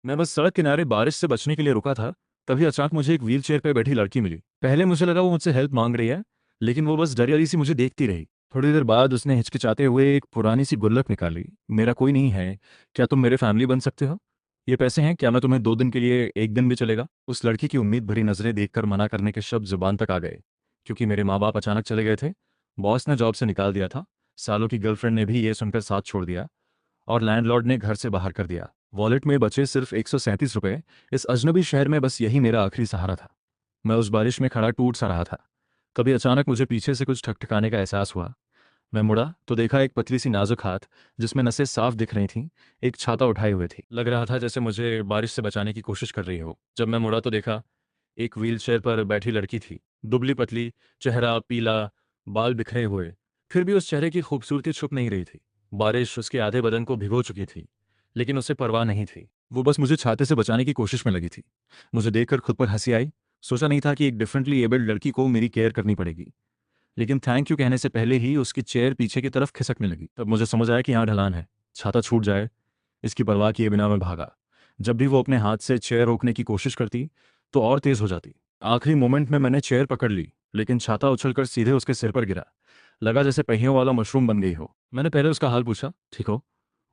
मैं बस सड़क किनारे बारिश से बचने के लिए रुका था, तभी अचानक मुझे एक व्हील चेयर पर बैठी लड़की मिली। पहले मुझे लगा वो मुझसे हेल्प मांग रही है, लेकिन वो बस डरी सी मुझे देखती रही। थोड़ी देर बाद उसने हिचकिचाते हुए एक पुरानी सी गुल्लक निकाली। मेरा कोई नहीं है, क्या तुम मेरे फैमिली बन सकते हो? ये पैसे हैं, क्या मैं तुम्हें 2 दिन के लिए, एक दिन भी चलेगा? उस लड़की की उम्मीद भरी नजरें देखकर मना करने के शब्द जुबान तक आ गए, क्योंकि मेरे माँ बाप अचानक चले गए थे। बॉस ने जॉब से निकाल दिया था, सालों की गर्लफ्रेंड ने भी ये सुनकर साथ छोड़ दिया, और लैंडलॉर्ड ने घर से बाहर कर दिया। वॉलेट में बचे सिर्फ 137 रुपये। इस अजनबी शहर में बस यही मेरा आखिरी सहारा था। मैं उस बारिश में खड़ा टूट सा रहा था। तभी अचानक मुझे पीछे से कुछ ठकठकाने का एहसास हुआ। मैं मुड़ा तो देखा एक पतली सी नाजुक हाथ, जिसमें नसें साफ दिख रही थीं, एक छाता उठाए हुए थी। लग रहा था जैसे मुझे बारिश से बचाने की कोशिश कर रही हो। जब मैं मुड़ा तो देखा एक व्हीलचेयर पर बैठी लड़की थी। दुबली पतली, चेहरा पीला, बाल बिखरे हुए। फिर भी उस चेहरे की खूबसूरती छुप नहीं रही थी। बारिश उसके आधे बदन को भिगो चुकी थी, लेकिन उसे परवाह नहीं थी। वो बस मुझे छाते से बचाने की कोशिश में लगी थी। मुझे देखकर खुद पर हंसी आई। सोचा नहीं था कि एक डिफरेंटली एबल्ड लड़की को मेरी केयर करनी पड़ेगी। लेकिन थैंक यू कहने से पहले ही उसकी चेयर पीछे की तरफ खिसकने लगी। तब मुझे समझ आया कि यहाँ ढलान है, छाता छूट जाए, इसकी परवाह किए बिना मैं भागा। जब भी वो अपने हाथ से चेयर रोकने की कोशिश करती, तो और तेज हो जाती। आखिरी मोमेंट में मैंने चेयर पकड़ ली, लेकिन छाता उछलकर सीधे उसके सिर पर गिरा। लगा जैसे पहियों वाला मशरूम बन गई हो। मैंने पहले उसका हाल पूछा, ठीक हो?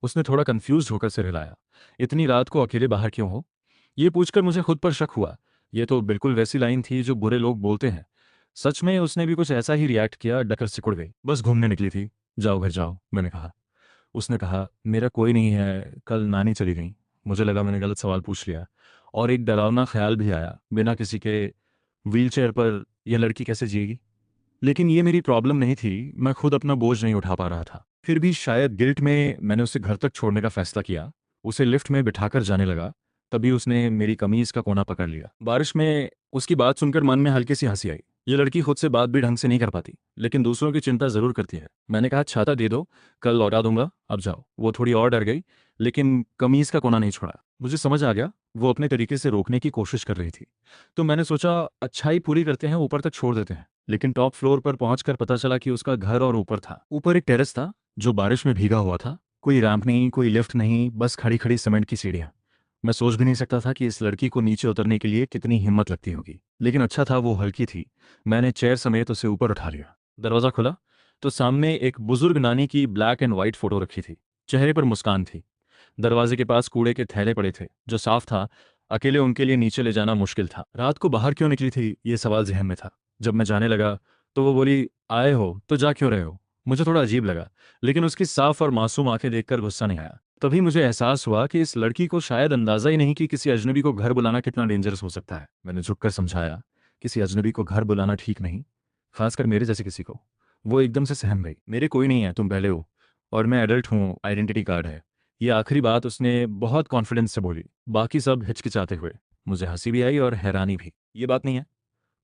उसने थोड़ा कंफ्यूज होकर सिर हिलाया। इतनी रात को अकेले बाहर क्यों हो? ये पूछकर मुझे खुद पर शक हुआ। ये तो बिल्कुल वैसी लाइन थी जो बुरे लोग बोलते हैं। सच में उसने भी कुछ ऐसा ही रिएक्ट किया। डकर सिकुड़ गई। बस घूमने निकली थी, जाओ घर जाओ, मैंने कहा। उसने कहा, मेरा कोई नहीं है, कल नानी चली गई। मुझे लगा मैंने गलत सवाल पूछ लिया, और एक डरावना ख्याल भी आया, बिना किसी के व्हीलचेयर पर यह लड़की कैसे जिएगी? लेकिन ये मेरी प्रॉब्लम नहीं थी, मैं खुद अपना बोझ नहीं उठा पा रहा था। फिर भी शायद गिल्ट में मैंने उसे घर तक छोड़ने का फैसला किया। उसे लिफ्ट में बिठाकर जाने लगा, तभी उसने मेरी कमीज का कोना पकड़ लिया। बारिश में उसकी बात सुनकर मन में हल्की सी हंसी आई। ये लड़की खुद से बात भी ढंग से नहीं कर पाती, लेकिन दूसरों की चिंता जरूर करती है। मैंने कहा, छाता दे दो, कल लौटा दूंगा, अब जाओ। वो थोड़ी और डर गई, लेकिन कमीज का कोना नहीं छोड़ा। मुझे समझ आ गया, वो अपने तरीके से रोकने की कोशिश कर रही थी। तो मैंने सोचा, अच्छाई पूरी करते हैं, ऊपर तक छोड़ देते हैं। लेकिन टॉप फ्लोर पर पहुंचकर पता चला कि उसका घर और ऊपर था। ऊपर एक टेरेस था, जो बारिश में भीगा हुआ था। कोई रैंप नहीं, कोई लिफ्ट नहीं, बस खड़ी खड़ी सीमेंट की सीढ़ियां। मैं सोच भी नहीं सकता था कि इस लड़की को नीचे उतरने के लिए कितनी हिम्मत लगती होगी। लेकिन अच्छा था वो हल्की थी। मैंने चेयर समेत उसे ऊपर उठा लिया। दरवाजा खुला तो सामने एक बुजुर्ग नानी की ब्लैक एंड व्हाइट फोटो रखी थी। चेहरे पर मुस्कान थी। दरवाजे के पास कूड़े के थैले पड़े थे, जो साफ था। अकेले उनके लिए नीचे ले जाना मुश्किल था। रात को बाहर क्यों निकली थी, ये सवाल जहन में था। जब मैं जाने लगा तो वो बोली, आए हो तो जा क्यों रहे हो? मुझे थोड़ा अजीब लगा, लेकिन उसकी साफ और मासूम आंखें देखकर गुस्सा नहीं आया। तभी मुझे एहसास हुआ कि इस लड़की को शायद अंदाजा ही नहीं कि किसी अजनबी को घर बुलाना कितना डेंजरस हो सकता है। मैंने झुककर समझाया, किसी अजनबी को घर बुलाना ठीक नहीं, खासकर मेरे जैसे किसी को। वो एकदम से सहम गई। मेरे कोई नहीं है, तुम पहले हो, और मैं एडल्ट हूँ, आइडेंटिटी कार्ड है। ये आखिरी बात उसने बहुत कॉन्फिडेंस से बोली, बाकी सब हिचकिचाते हुए। मुझे हंसी भी आई और हैरानी भी। ये बात नहीं है,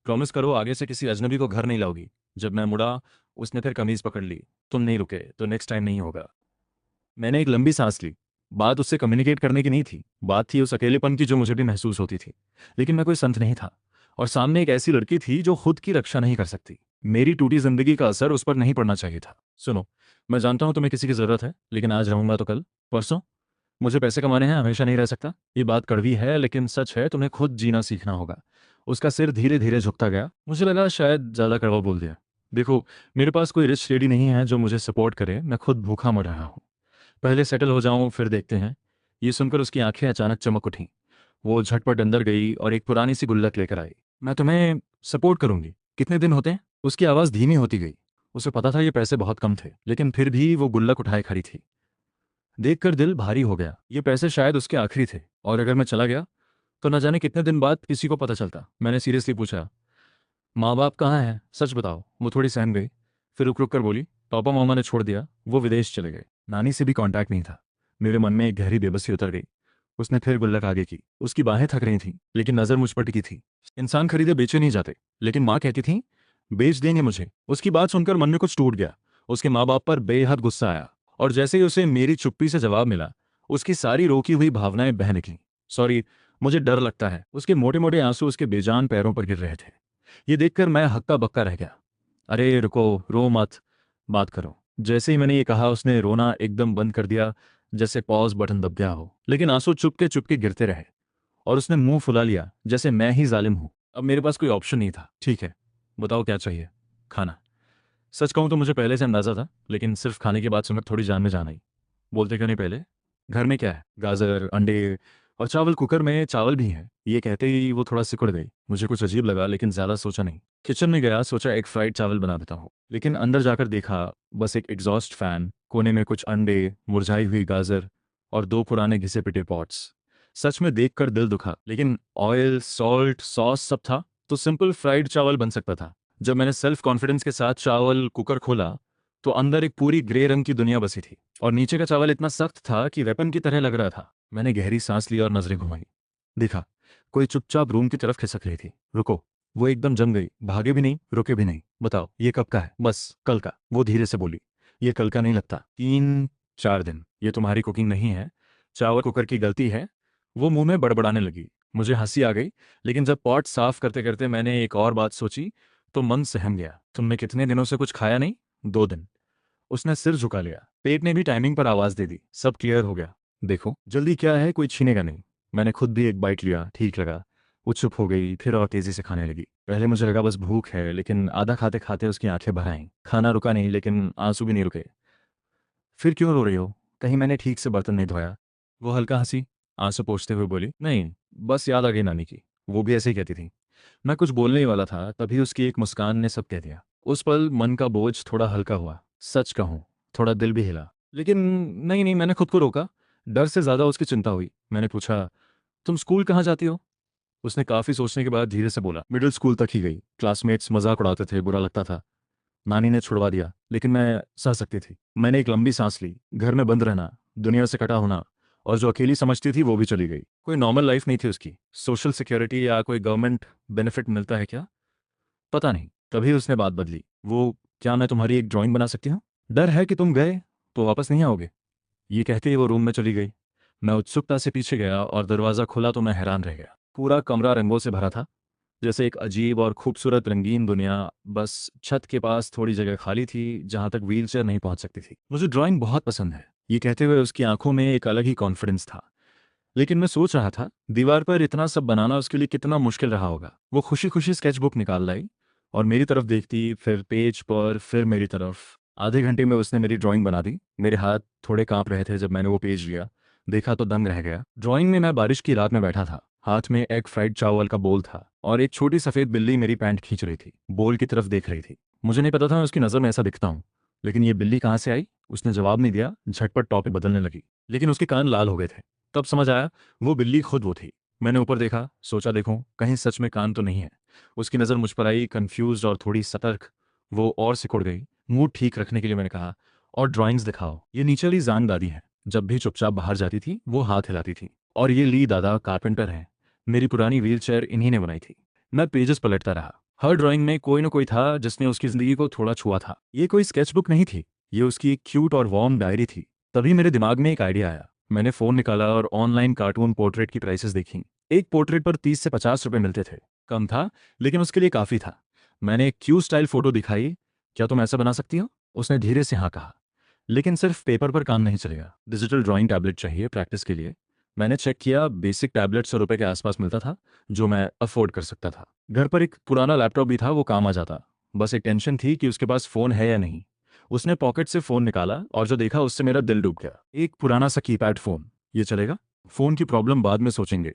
प्रॉमिस करो आगे से किसी अजनबी को घर नहीं लाओगी। जब मैं मुड़ा, उसने फिर कमीज पकड़ ली। तुम नहीं रुके तो नेक्स्ट टाइम नहीं होगा। मैंने एक लंबी सांस ली। बात उससे कम्युनिकेट करने की नहीं थी, बात थी उस अकेलेपन की जो मुझे भी महसूस होती थी। लेकिन मैं कोई संत नहीं था, और सामने एक ऐसी लड़की थी जो खुद की रक्षा नहीं कर सकती। मेरी टूटी जिंदगी का असर उस पर नहीं पड़ना चाहिए था। सुनो, मैं जानता हूं तुम्हें किसी की जरूरत है, लेकिन आज रहूंगा तो कल, परसों? मुझे पैसे कमाने हैं, हमेशा नहीं रह सकता। ये बात कड़वी है, लेकिन सच है, तुम्हें खुद जीना सीखना होगा। उसका सिर धीरे धीरे झुकता गया। मुझे लगा शायद ज्यादा कड़वा बोल दिया। देखो, मेरे पास कोई रिच लेडी नहीं है जो मुझे सपोर्ट करे, मैं खुद भूखा मर रहा हूँ। पहले सेटल हो जाऊं, फिर देखते हैं। ये सुनकर उसकी आंखें अचानक चमक उठीं। वो झटपट अंदर गई और एक पुरानी सी गुल्लक लेकर आई। मैं तुम्हें सपोर्ट करूंगी, कितने दिन होते हैं? उसकी आवाज़ धीमी होती गई। उसे पता था ये पैसे बहुत कम थे, लेकिन फिर भी वो गुल्लक उठाए खड़ी थी। देखकर दिल भारी हो गया। ये पैसे शायद उसके आखिरी थे, और अगर मैं चला गया तो न जाने कितने दिन बाद किसी को पता चलता। मैंने सीरियसली पूछा, माँ बाप कहाँ हैं, सच बताओ। वो थोड़ी सहम गई, फिर रुक रुक कर बोली, पापा मामा ने छोड़ दिया, वो विदेश चले गए। नानी से भी कांटेक्ट नहीं था। मेरे मन में एक गहरी बेबसी उतर गई। उसने फिर गुल्लक आगे की। उसकी बाहें थक रही थीं, लेकिन नजर मुझ पर टिकी थी। इंसान खरीदे बेचे नहीं जाते, लेकिन माँ कहती थी बेच देंगे मुझे। उसकी बात सुनकर मन में कुछ टूट गया। उसके माँ बाप पर बेहद गुस्सा आया, और जैसे ही उसे मेरी चुप्पी से जवाब मिला, उसकी सारी रोकी हुई भावनाएं बह निकली। सॉरी, मुझे डर लगता है। उसके मोटे मोटे आंसू उसके बेजान पैरों पर गिर रहे थे। ये देखकर मैं हक्का बक्का रह गया। अरे रुको, रो मत, बात करो। जैसे ही मैंने ये कहा, उसने रोना एकदम बंद कर दिया, जैसे पॉज बटन दब गया हो। लेकिन आंसू चुपके चुपके गिरते रहे और उसने मुंह फुला लिया जैसे मैं ही जालिम हूं। अब मेरे पास कोई ऑप्शन नहीं था। ठीक है, बताओ क्या चाहिए। खाना। सच कहूं तो मुझे पहले से अंदाजा था, लेकिन सिर्फ खाने की बात सुनकर थोड़ी जान में जान आई। बोलते क्यों नहीं पहले? घर में क्या है? गाजर, अंडे और चावल। कुकर में चावल भी है। ये कहते ही वो थोड़ा सिकुड़ गई। मुझे कुछ अजीब लगा, लेकिन ज्यादा सोचा नहीं। किचन में गया, सोचा एक फ्राइड चावल बना देता हूँ। लेकिन अंदर जाकर देखा बस एक एग्जॉस्ट फैन, कोने में कुछ अंडे, मुरझाई हुई गाजर और दो पुराने घिसे पिटे पॉट्स। सच में देखकर दिल दुखा। लेकिन ऑयल, सॉल्ट, सॉस सब था, तो सिंपल फ्राइड चावल बन सकता था। जब मैंने सेल्फ कॉन्फिडेंस के साथ चावल कुकर खोला तो अंदर एक पूरी ग्रे रंग की दुनिया बसी थी, और नीचे का चावल इतना सख्त था कि वेपन की तरह लग रहा था। मैंने गहरी सांस ली और नजरें घुमाई। देखा, कोई चुपचाप रूम की तरफ खिसक रही थी। रुको। वो एकदम जम गई, भागे भी नहीं, रुके भी नहीं। बताओ ये कब का है? बस कल का, वो धीरे से बोली। ये कल का नहीं लगता, 3-4 दिन। ये तुम्हारी कुकिंग नहीं है, चावल कुकर की गलती है। वो मुंह में बड़बड़ाने लगी। मुझे हंसी आ गई, लेकिन जब पॉट साफ करते करते मैंने एक और बात सोची तो मन सहम गया। तुमने कितने दिनों से कुछ खाया नहीं? 2 दिन। उसने सिर झुका लिया। पेट ने भी टाइमिंग पर आवाज दे दी। सब क्लियर हो गया। देखो, जल्दी क्या है, कोई छीनेगा नहीं। मैंने खुद भी एक बाइट लिया, ठीक लगा। वो चुप हो गई, फिर और तेजी से खाने लगी। पहले मुझे लगा बस भूख है, लेकिन आधा खाते खाते उसकी आंखें भर आईं। खाना रुका नहीं, लेकिन आंसू भी नहीं रुके। फिर क्यों रो रही हो? कहीं मैंने ठीक से बर्तन नहीं धोया? वो हल्का हंसी, आंसू पोंछते हुए बोली, नहीं, बस याद आ गई नानी की। वो भी ऐसे ही कहती थी। मैं कुछ बोलने ही वाला था, तभी उसकी एक मुस्कान ने सब कह दिया। उस पल मन का बोझ थोड़ा हल्का हुआ। सच कहूं, थोड़ा दिल भी हिला। लेकिन नहीं नहीं, मैंने खुद को रोका। डर से ज्यादा उसकी चिंता हुई। मैंने पूछा, तुम स्कूल कहाँ जाती हो? उसने काफी सोचने के बाद धीरे से बोला, मिडिल स्कूल तक ही गई। क्लासमेट्स मजाक उड़ाते थे, बुरा लगता था। नानी ने छुड़वा दिया, लेकिन मैं सह सकती थी। मैंने एक लंबी सांस ली। घर में बंद रहना, दुनिया से कटा होना, और जो अकेली समझती थी वो भी चली गई। कोई नॉर्मल लाइफ नहीं थी उसकी। सोशल सिक्योरिटी या कोई गवर्नमेंट बेनिफिट मिलता है क्या? पता नहीं। तभी उसने बात बदली। वो, क्या मैं तुम्हारी एक ड्राइंग बना सकती हूँ? डर है कि तुम गए तो वापस नहीं आओगे। ये कहते ही वो रूम में चली गई। मैं उत्सुकता से पीछे गया और दरवाज़ा खुला तो मैं हैरान रह गया। पूरा कमरा रंगों से भरा था, जैसे एक अजीब और खूबसूरत रंगीन दुनिया। बस छत के पास थोड़ी जगह खाली थी, जहां तक व्हीलचेयर नहीं पहुंच सकती थी। मुझे ड्राइंग बहुत पसंद है, ये कहते हुए उसकी आंखों में एक अलग ही कॉन्फिडेंस था। लेकिन मैं सोच रहा था, दीवार पर इतना सब बनाना उसके लिए कितना मुश्किल रहा होगा। वो खुशी खुशी स्केचबुक निकाल लाई और मेरी तरफ देखती, फिर पेज पर, फिर मेरी तरफ। आधे घंटे में उसने मेरी ड्राइंग बना दी। मेरे हाथ थोड़े कांप रहे थे जब मैंने वो पेज लिया। देखा तो दंग रह गया। ड्राइंग में मैं बारिश की रात में बैठा था। हाथ में एग फ्राइड चावल का बोल था और एक छोटी सफ़ेद बिल्ली मेरी पैंट खींच रही थी, बोल की तरफ देख रही थी। मुझे नहीं पता था मैं उसकी नज़र में ऐसा दिखता हूँ। लेकिन ये बिल्ली कहाँ से आई? उसने जवाब नहीं दिया, झटपट टॉपिक बदलने लगी। लेकिन उसके कान लाल हो गए थे। तब समझ आया, वो बिल्ली खुद वो थी। मैंने ऊपर देखा, सोचा देखूं कहीं सच में कान तो नहीं है। उसकी नज़र मुझ पर आई, कंफ्यूज और थोड़ी सतर्क। वो और सिकुड़ गई। मूड ठीक रखने के लिए मैंने कहा, और ड्राइंग्स दिखाओ। ये नीचे वाली जान दादी है, जब भी चुपचाप बाहर जाती थी वो हाथ हिलाती थी। और ये ली दादा कारपेंटर हैं, मेरी पुरानी व्हीलचेयर इन्हीं ने बनाई थी। मैं पेजेस पलटता रहा। हर ड्राइंग में कोई ना कोई था जिसने उसकी जिंदगी को थोड़ा छुआ था। ये कोई स्केचबुक नहीं थी, ये उसकी एक क्यूट और वार्म डायरी थी। तभी मेरे दिमाग में एक आइडिया आया। मैंने फ़ोन निकाला और ऑनलाइन कार्टून पोर्ट्रेट की प्राइसेस देखी। एक पोर्ट्रेट पर 30 से 50 रुपए मिलते थे। कम था, लेकिन उसके लिए काफ़ी था। मैंने एक क्यू स्टाइल फोटो दिखाई। क्या तुम ऐसा बना सकती हो? उसने धीरे से हाँ कहा। लेकिन सिर्फ पेपर पर काम नहीं चलेगा, डिजिटल ड्राइंग टैबलेट चाहिए प्रैक्टिस के लिए। मैंने चेक किया, बेसिक टैबलेट 100 रुपए के आसपास मिलता था, जो मैं अफोर्ड कर सकता था। घर पर एक पुराना लैपटॉप भी था, वो काम आ जाता। बस एक टेंशन थी कि उसके पास फ़ोन है या नहीं। उसने पॉकेट से फ़ोन निकाला और जो देखा उससे मेरा दिल डूब गया। एक पुराना सा कीपैड फ़ोन। ये चलेगा? फ़ोन की प्रॉब्लम बाद में सोचेंगे।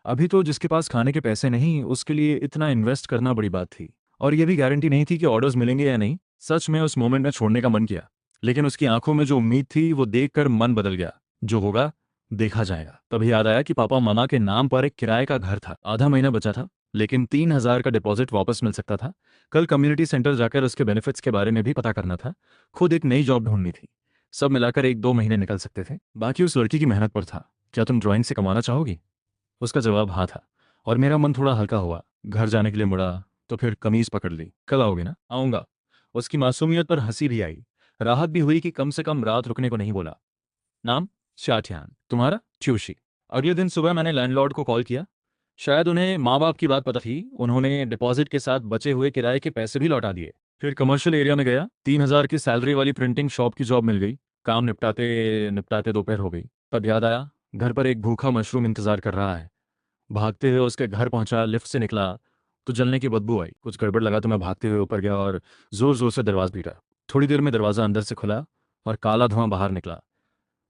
अभी तो जिसके पास खाने के पैसे नहीं, उसके लिए इतना इन्वेस्ट करना बड़ी बात थी। और ये भी गारंटी नहीं थी कि ऑर्डर्स मिलेंगे या नहीं। सच में उस मोमेंट में छोड़ने का मन किया, लेकिन उसकी आंखों में जो उम्मीद थी वो देखकर मन बदल गया। जो होगा देखा जाएगा। तभी याद आया कि पापा ममा के नाम पर एक किराए का घर था। आधा महीना बचा था, लेकिन 3,000 का डिपॉजिट वापस मिल सकता था। कल कम्युनिटी सेंटर जाकर उसके बेनिफिट्स के बारे में भी पता करना था। खुद एक नई जॉब ढूंढनी थी। सब मिलाकर 1-2 महीने निकल सकते थे। बाकी उस लड़की की मेहनत पर था। क्या तुम ड्राइंग से कमाना चाहोगी? उसका जवाब हाँ था, और मेरा मन थोड़ा हल्का हुआ। घर जाने के लिए मुड़ा तो फिर कमीज पकड़ ली। कल आओगे ना? आऊंगा। उसकी मासूमियत पर हंसी भी आई। राहत भी हुई कि कम से कम रात रुकने को नहीं बोला। नाम? शाठियान। तुम्हारा? ट्यूशी। अगले दिन सुबह मैंने लैंडलॉर्ड को कॉल किया। शायद उन्हें माँ बाप की बात पता थी, उन्होंने डिपॉजिट के साथ बचे हुए किराए के पैसे भी लौटा दिए। फिर कमर्शियल एरिया में गया। 3,000 की सैलरी वाली प्रिंटिंग शॉप की जॉब मिल गई। काम निपटाते निपटाते दोपहर हो गई। तब याद आया, घर पर एक भूखा मशरूम इंतजार कर रहा है। भागते हुए उसके घर पहुंचा, लिफ्ट से निकला तो जलने की बदबू आई। कुछ गड़बड़ लगा तो मैं भागते हुए ऊपर गया और जोर जोर से दरवाजा पीटा। थोड़ी देर में दरवाज़ा अंदर से खुला और काला धुआं बाहर निकला।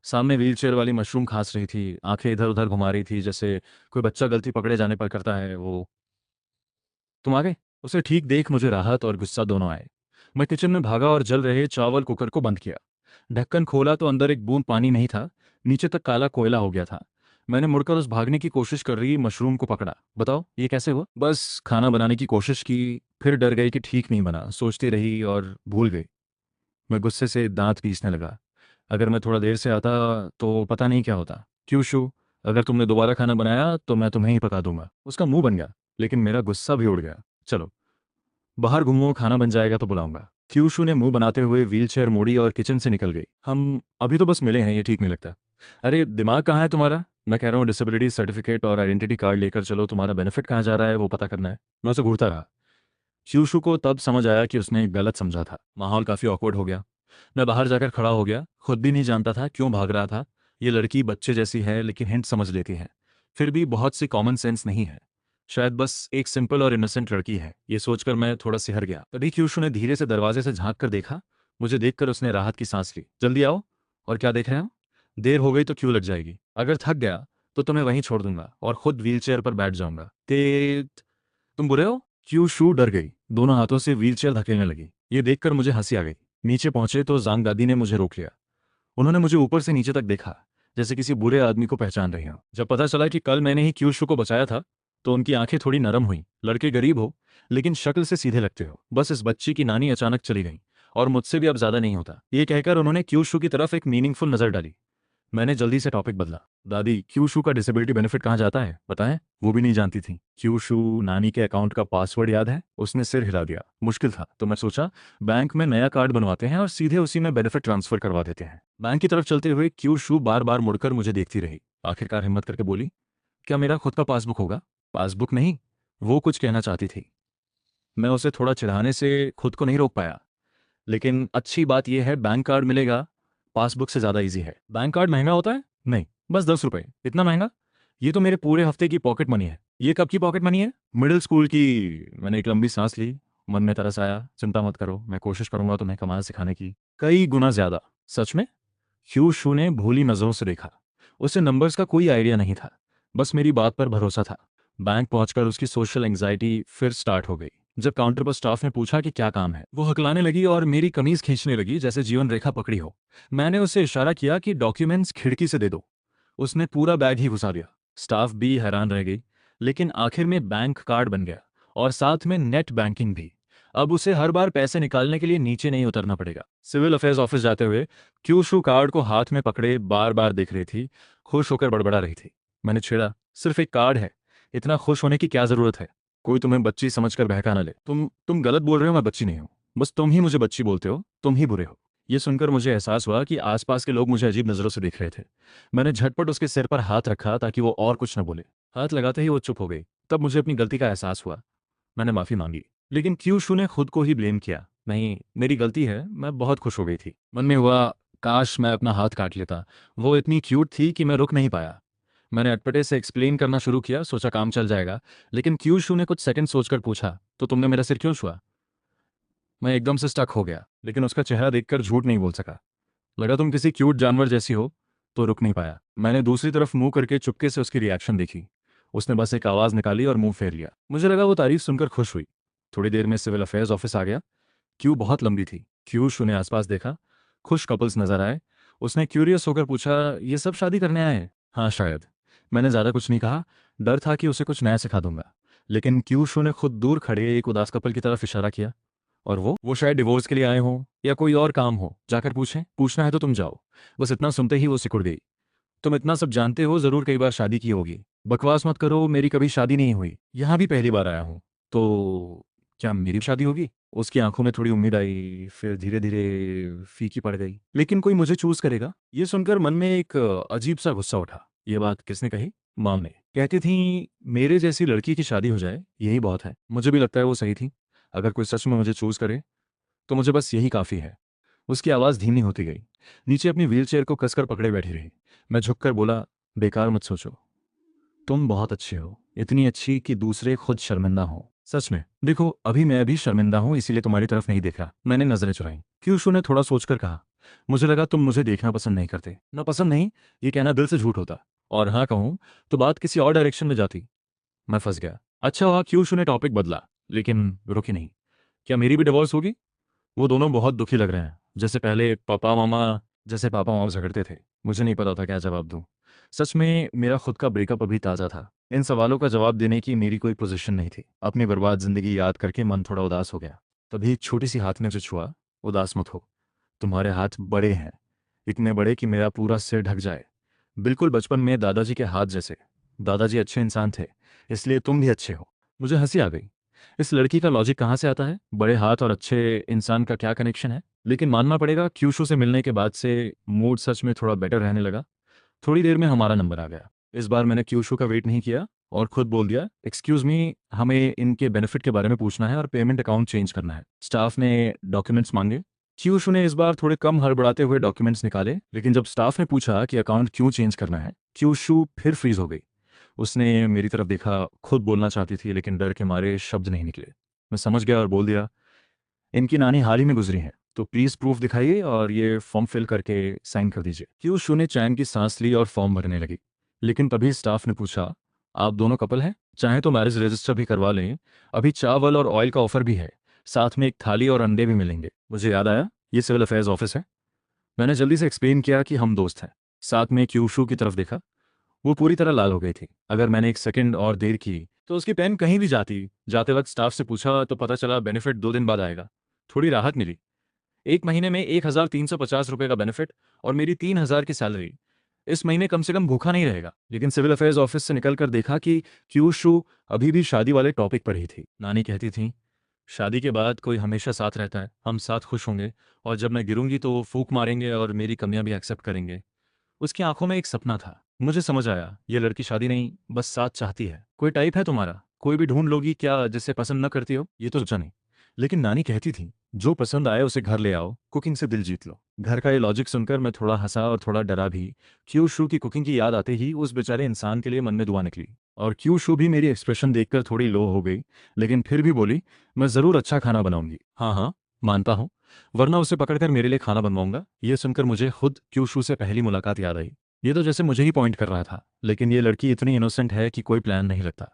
सामने व्हीलचेयर वाली मशरूम खांस रही थी, आंखें इधर उधर घुमा रही थी, जैसे कोई बच्चा गलती पकड़े जाने पर करता है। वो, तुम आ गए। उसे ठीक देख मुझे राहत और गुस्सा दोनों आए। मैं किचन में भागा और जल रहे चावल कुकर को बंद किया। ढक्कन खोला तो अंदर एक बूंद पानी नहीं था, नीचे तक काला कोयला हो गया था। मैंने मुड़कर उस भागने की कोशिश कर रही मशरूम को पकड़ा। बताओ ये कैसे हुआ? बस खाना बनाने की कोशिश की, फिर डर गई कि ठीक नहीं बना, सोचती रही और भूल गई। मैं गुस्से से दांत पीसने लगा। अगर मैं थोड़ा देर से आता तो पता नहीं क्या होता। क्यों शू, अगर तुमने दोबारा खाना बनाया तो मैं तुम्हें ही पका दूंगा। उसका मुंह बन गया, लेकिन मेरा गुस्सा भी उड़ गया। चलो बाहर घूमो, खाना बन जाएगा तो बुलाऊंगा। क्यूशू ने मुंह बनाते हुए व्हीलचेयर मोड़ी और किचन से निकल गई। हम अभी तो बस मिले हैं, ये ठीक नहीं लगता। अरे दिमाग कहाँ है तुम्हारा? मैं कह रहा हूँ डिसेबिलिटी सर्टिफिकेट और आइडेंटिटी कार्ड लेकर चलो, तुम्हारा बेनिफिट कहाँ जा रहा है वो पता करना है। मैं उसे घूरता रहा। क्यूशू को तब समझ आया कि उसने गलत समझा था। माहौल काफ़ी ऑकवर्ड हो गया। मैं बाहर जाकर खड़ा हो गया, खुद भी नहीं जानता था क्यों भाग रहा था। ये लड़की बच्चे जैसी है लेकिन हिंट समझ लेती है, फिर भी बहुत सी कॉमन सेंस नहीं है। शायद बस एक सिंपल और इनोसेंट लड़की है, ये सोचकर मैं थोड़ा सिहर गया। तभी क्यूशू ने धीरे से दरवाजे से झांक कर देखा। मुझे देखकर उसने राहत की सांस ली। जल्दी आओ। और क्या देख रहे हो? देर हो गई तो क्यों लग जाएगी? अगर थक गया तो तुम्हें वहीं छोड़ दूंगा और खुद व्हीलचेयर पर बैठ जाऊंगा। ते तुम बुरे हो? क्यूशू डर गई, दोनों हाथों से व्हीलचेयर धकेलने लगी। ये देखकर मुझे हंसी आ गई। नीचे पहुंचे तो जांग दादी ने मुझे रोक लिया। उन्होंने मुझे ऊपर से नीचे तक देखा, जैसे किसी बुरे आदमी को पहचान रही हो। जब पता चला कि कल मैंने ही क्यूशू को बचाया था तो उनकी आंखें थोड़ी नरम हुई। लड़के गरीब हो लेकिन शक्ल से सीधे लगते हो। बस इस बच्ची की नानी अचानक चली गई और मुझसे भी अब ज्यादा नहीं होता, ये कहकर उन्होंने क्यूशू की तरफ एक मीनिंगफुल नजर डाली। मैंने जल्दी से टॉपिक बदला। दादी, क्यूशू का डिसेबिलिटी बेनिफिट कहाँ जाता है बताएं? वो भी नहीं जानती थी। क्यूशू, नानी के अकाउंट का पासवर्ड याद है? उसने सिर हिला दिया। मुश्किल था तो मैं सोचा बैंक में नया कार्ड बनवाते हैं और सीधे उसी में बेनिफिट ट्रांसफर करवा देते हैं। बैंक की तरफ चलते हुए क्यूशू बार बार मुड़कर मुझे देखती रही। आखिरकार हिम्मत करके बोली, क्या मेरा खुद का पासबुक होगा? पासबुक नहीं, वो कुछ कहना चाहती थी। मैं उसे थोड़ा चिढ़ाने से खुद को नहीं रोक पाया। लेकिन अच्छी बात यह है बैंक कार्ड मिलेगा, पासबुक से ज़्यादा इजी है। बैंक कार्ड महंगा होता है? नहीं, बस 10 रुपए। इतना महंगा? ये तो मेरे पूरे हफ्ते की पॉकेट मनी है। ये कब की पॉकेट मनी है? मिडिल स्कूल की। मैंने एक लंबी सांस ली। मन में तरस आया। चिंता मत करो, मैं कोशिश करूंगा तुम्हें कमाल सिखाने की, कई गुना ज्यादा। सच में? ह्यूशू ने भूली नजरों से देखा। उसे नंबर्स का कोई आइडिया नहीं था, बस मेरी बात पर भरोसा था। बैंक पहुंचकर उसकी सोशल एंग्जाइटी फिर स्टार्ट हो गई। जब काउंटर पर स्टाफ ने पूछा कि क्या काम है, वो हकलाने लगी और मेरी कमीज खींचने लगी जैसे जीवन रेखा पकड़ी हो। मैंने उसे इशारा किया कि डॉक्यूमेंट्स खिड़की से दे दो। उसने पूरा बैग ही घुसा दिया। स्टाफ भी हैरान रह गई, लेकिन आखिर में बैंक कार्ड बन गया और साथ में नेट बैंकिंग भी। अब उसे हर बार पैसे निकालने के लिए नीचे नहीं उतरना पड़ेगा। सिविल अफेयर्स ऑफिस जाते हुए क्यूशू कार्ड को हाथ में पकड़े बार बार देख रही थी, खुश होकर बड़बड़ा रही थी। मैंने छेड़ा, सिर्फ एक कार्ड है, इतना खुश होने की क्या जरूरत है? कोई तुम्हें बच्ची समझकर बहका ना ले। तुम गलत बोल रहे हो, मैं बच्ची नहीं हूँ। बस तुम ही मुझे बच्ची बोलते हो, तुम ही बुरे हो। ये सुनकर मुझे एहसास हुआ कि आसपास के लोग मुझे अजीब नजरों से देख रहे थे। मैंने झटपट उसके सिर पर हाथ रखा ताकि वो और कुछ न बोले। हाथ लगाते ही वो चुप हो गई। तब मुझे अपनी गलती का एहसास हुआ। मैंने माफी मांगी, लेकिन क्यूशू ने खुद को ही ब्लेम किया। नहीं, मेरी गलती है, मैं बहुत खुश हो गई थी। मन में हुआ, काश मैं अपना हाथ काट लेता। वो इतनी क्यूट थी कि मैं रुक नहीं पाया। मैंने अटपटे से एक्सप्लेन करना शुरू किया, सोचा काम चल जाएगा। लेकिन क्यूशू ने कुछ सेकंड सोचकर पूछा, तो तुमने मेरा सिर क्यों छुआ? मैं एकदम से स्टक हो गया, लेकिन उसका चेहरा देखकर झूठ नहीं बोल सका। लगा तुम किसी क्यूट जानवर जैसी हो, तो रुक नहीं पाया। मैंने दूसरी तरफ मुंह करके चुपके से उसकी रिएक्शन देखी। उसने बस एक आवाज़ निकाली और मुंह फेर लिया। मुझे लगा वो तारीफ सुनकर खुश हुई। थोड़ी देर में सिविल अफेयर्स ऑफिस आ गया। क्यू बहुत लंबी थी। क्यूशू ने आसपास देखा, खुश कपल्स नजर आए। उसने क्यूरियस होकर पूछा, ये सब शादी करने आए हैं? हाँ शायद। मैंने ज़्यादा कुछ नहीं कहा, डर था कि उसे कुछ नया सिखा दूंगा। लेकिन क्यूशू ने खुद दूर खड़े एक उदास कपल की तरफ इशारा किया। और वो शायद डिवोर्स के लिए आए हों या कोई और काम हो, जाकर पूछें। पूछना है तो तुम जाओ। बस इतना सुनते ही वो सिकुड़ गई। तुम इतना सब जानते हो, जरूर कई बार शादी की होगी। बकवास मत करो, मेरी कभी शादी नहीं हुई, यहाँ भी पहली बार आया हूँ। तो क्या मेरी शादी होगी? उसकी आंखों में थोड़ी उम्मीद आई, फिर धीरे धीरे फीकी पड़ गई। लेकिन कोई मुझे चूज करेगा? ये सुनकर मन में एक अजीब सा गुस्सा उठा। ये बात किसने कही? माम ने। कहती थी मेरे जैसी लड़की की शादी हो जाए, यही बहुत है। मुझे भी लगता है वो सही थी। अगर कोई सच में मुझे चूज करे तो मुझे बस यही काफ़ी है। उसकी आवाज़ धीमी होती गई। नीचे अपनी व्हीलचेयर को कसकर पकड़े बैठी रही। मैं झुककर बोला, बेकार मत सोचो, तुम बहुत अच्छे हो, इतनी अच्छी कि दूसरे खुद शर्मिंदा हो। सच में देखो, अभी मैं भी शर्मिंदा हूँ, इसीलिए तुम्हारी तरफ नहीं देखा। मैंने नजरें चुराई। क्यूशू ने थोड़ा सोचकर कहा, मुझे लगा तुम मुझे देखना पसंद नहीं करते। ना पसंद नहीं, ये कहना दिल से झूठ होता। और हाँ कहूँ तो बात किसी और डायरेक्शन में जाती। मैं फंस गया। अच्छा हुआ क्यूशू ने टॉपिक बदला, लेकिन रुकी नहीं। क्या मेरी भी डिवोर्स होगी? वो दोनों बहुत दुखी लग रहे हैं, जैसे पापा मामा झगड़ते थे। मुझे नहीं पता था क्या जवाब दूं। सच में मेरा खुद का ब्रेकअप अभी ताज़ा था। इन सवालों का जवाब देने की मेरी कोई पोजीशन नहीं थी। अपनी बर्बाद जिंदगी याद करके मन थोड़ा उदास हो गया। तभी एक छोटी सी हाथ ने मुझे छुआ। उदास मत हो, तुम्हारे हाथ बड़े हैं, इतने बड़े कि मेरा पूरा सिर ढक जाए। बिल्कुल बचपन में दादाजी के हाथ जैसे। दादाजी अच्छे इंसान थे, इसलिए तुम भी अच्छे हो। मुझे हंसी आ गई। इस लड़की का लॉजिक कहाँ से आता है? बड़े हाथ और अच्छे इंसान का क्या कनेक्शन है? लेकिन मानना पड़ेगा, क्यूशू से मिलने के बाद से मूड सच में थोड़ा बेटर रहने लगा। थोड़ी देर में हमारा नंबर आ गया। इस बार मैंने क्यूशू का वेट नहीं किया और खुद बोल दिया, एक्सक्यूज मी, हमें इनके बेनिफिट के बारे में पूछना है और पेमेंट अकाउंट चेंज करना है। स्टाफ ने डॉक्यूमेंट्स मांगे। क्यूशू ने इस बार थोड़े कम हड़बड़ाते हुए डॉक्यूमेंट्स निकाले, लेकिन जब स्टाफ ने पूछा कि अकाउंट क्यों चेंज करना है, क्यूशू फिर फ्रीज हो गई। उसने मेरी तरफ देखा, खुद बोलना चाहती थी लेकिन डर के मारे शब्द नहीं निकले। मैं समझ गया और बोल दिया, इनकी नानी हाल ही में गुजरी है, तो प्लीज़ प्रूफ दिखाइए और ये फॉर्म फिल करके साइन कर दीजिए। क्यूशू ने चैन की सांस ली और फॉर्म भरने लगी। लेकिन तभी स्टाफ ने पूछा, आप दोनों कपल हैं? चाहे तो मैरिज रजिस्टर भी करवा लें, अभी चावल और ऑयल का ऑफर भी है, साथ में एक थाली और अंडे भी मिलेंगे। मुझे याद आया, ये सिविल अफेयर्स ऑफिस है। मैंने जल्दी से एक्सप्लेन किया कि हम दोस्त हैं। साथ में क्यूशू की तरफ देखा। वो पूरी तरह लाल हो गई थी। अगर मैंने एक सेकंड और देर की तो उसकी पेन कहीं भी जाती। जाते वक्त स्टाफ से पूछा तो पता चला बेनिफिट 2 दिन बाद आएगा। थोड़ी राहत मिली। 1 महीने में 1,350 रुपये का बेनिफिट और मेरी 3,000 की सैलरी। इस महीने कम से कम भूखा नहीं रहेगा। लेकिन सिविल अफेयर्स ऑफिस से निकलकर देखा कि क्यूशू अभी भी शादी वाले टॉपिक पर ही थी। नानी कहती थी, शादी के बाद कोई हमेशा साथ रहता है, हम साथ खुश होंगे, और जब मैं गिरूंगी तो वो फूंक मारेंगे और मेरी कमियां भी एक्सेप्ट करेंगे। उसकी आंखों में एक सपना था। मुझे समझ आया, ये लड़की शादी नहीं, बस साथ चाहती है। कोई टाइप है तुम्हारा? कोई भी ढूंढ लोगी क्या जिसे पसंद न करती हो? ये तो सोचा नहीं। लेकिन नानी कहती थी, जो पसंद आए उसे घर ले आओ, कुकिंग से दिल जीत लो। घर का ये लॉजिक सुनकर मैं थोड़ा हंसा और थोड़ा डरा भी। क्यू शू की कुकिंग की याद आते ही उस बेचारे इंसान के लिए मन में दुआ निकली। और क्यू शू भी मेरी एक्सप्रेशन देखकर थोड़ी लो हो गई, लेकिन फिर भी बोली, मैं ज़रूर अच्छा खाना बनाऊंगी। हाँ हाँ, मानता हूँ, वरना उसे पकड़कर मेरे लिए खाना बनवाऊंगा। ये सुनकर मुझे खुद क्यू शू से पहली मुलाकात याद आई। ये तो जैसे मुझे ही पॉइंट कर रहा था, लेकिन ये लड़की इतनी इनोसेंट है कि कोई प्लान नहीं लगता।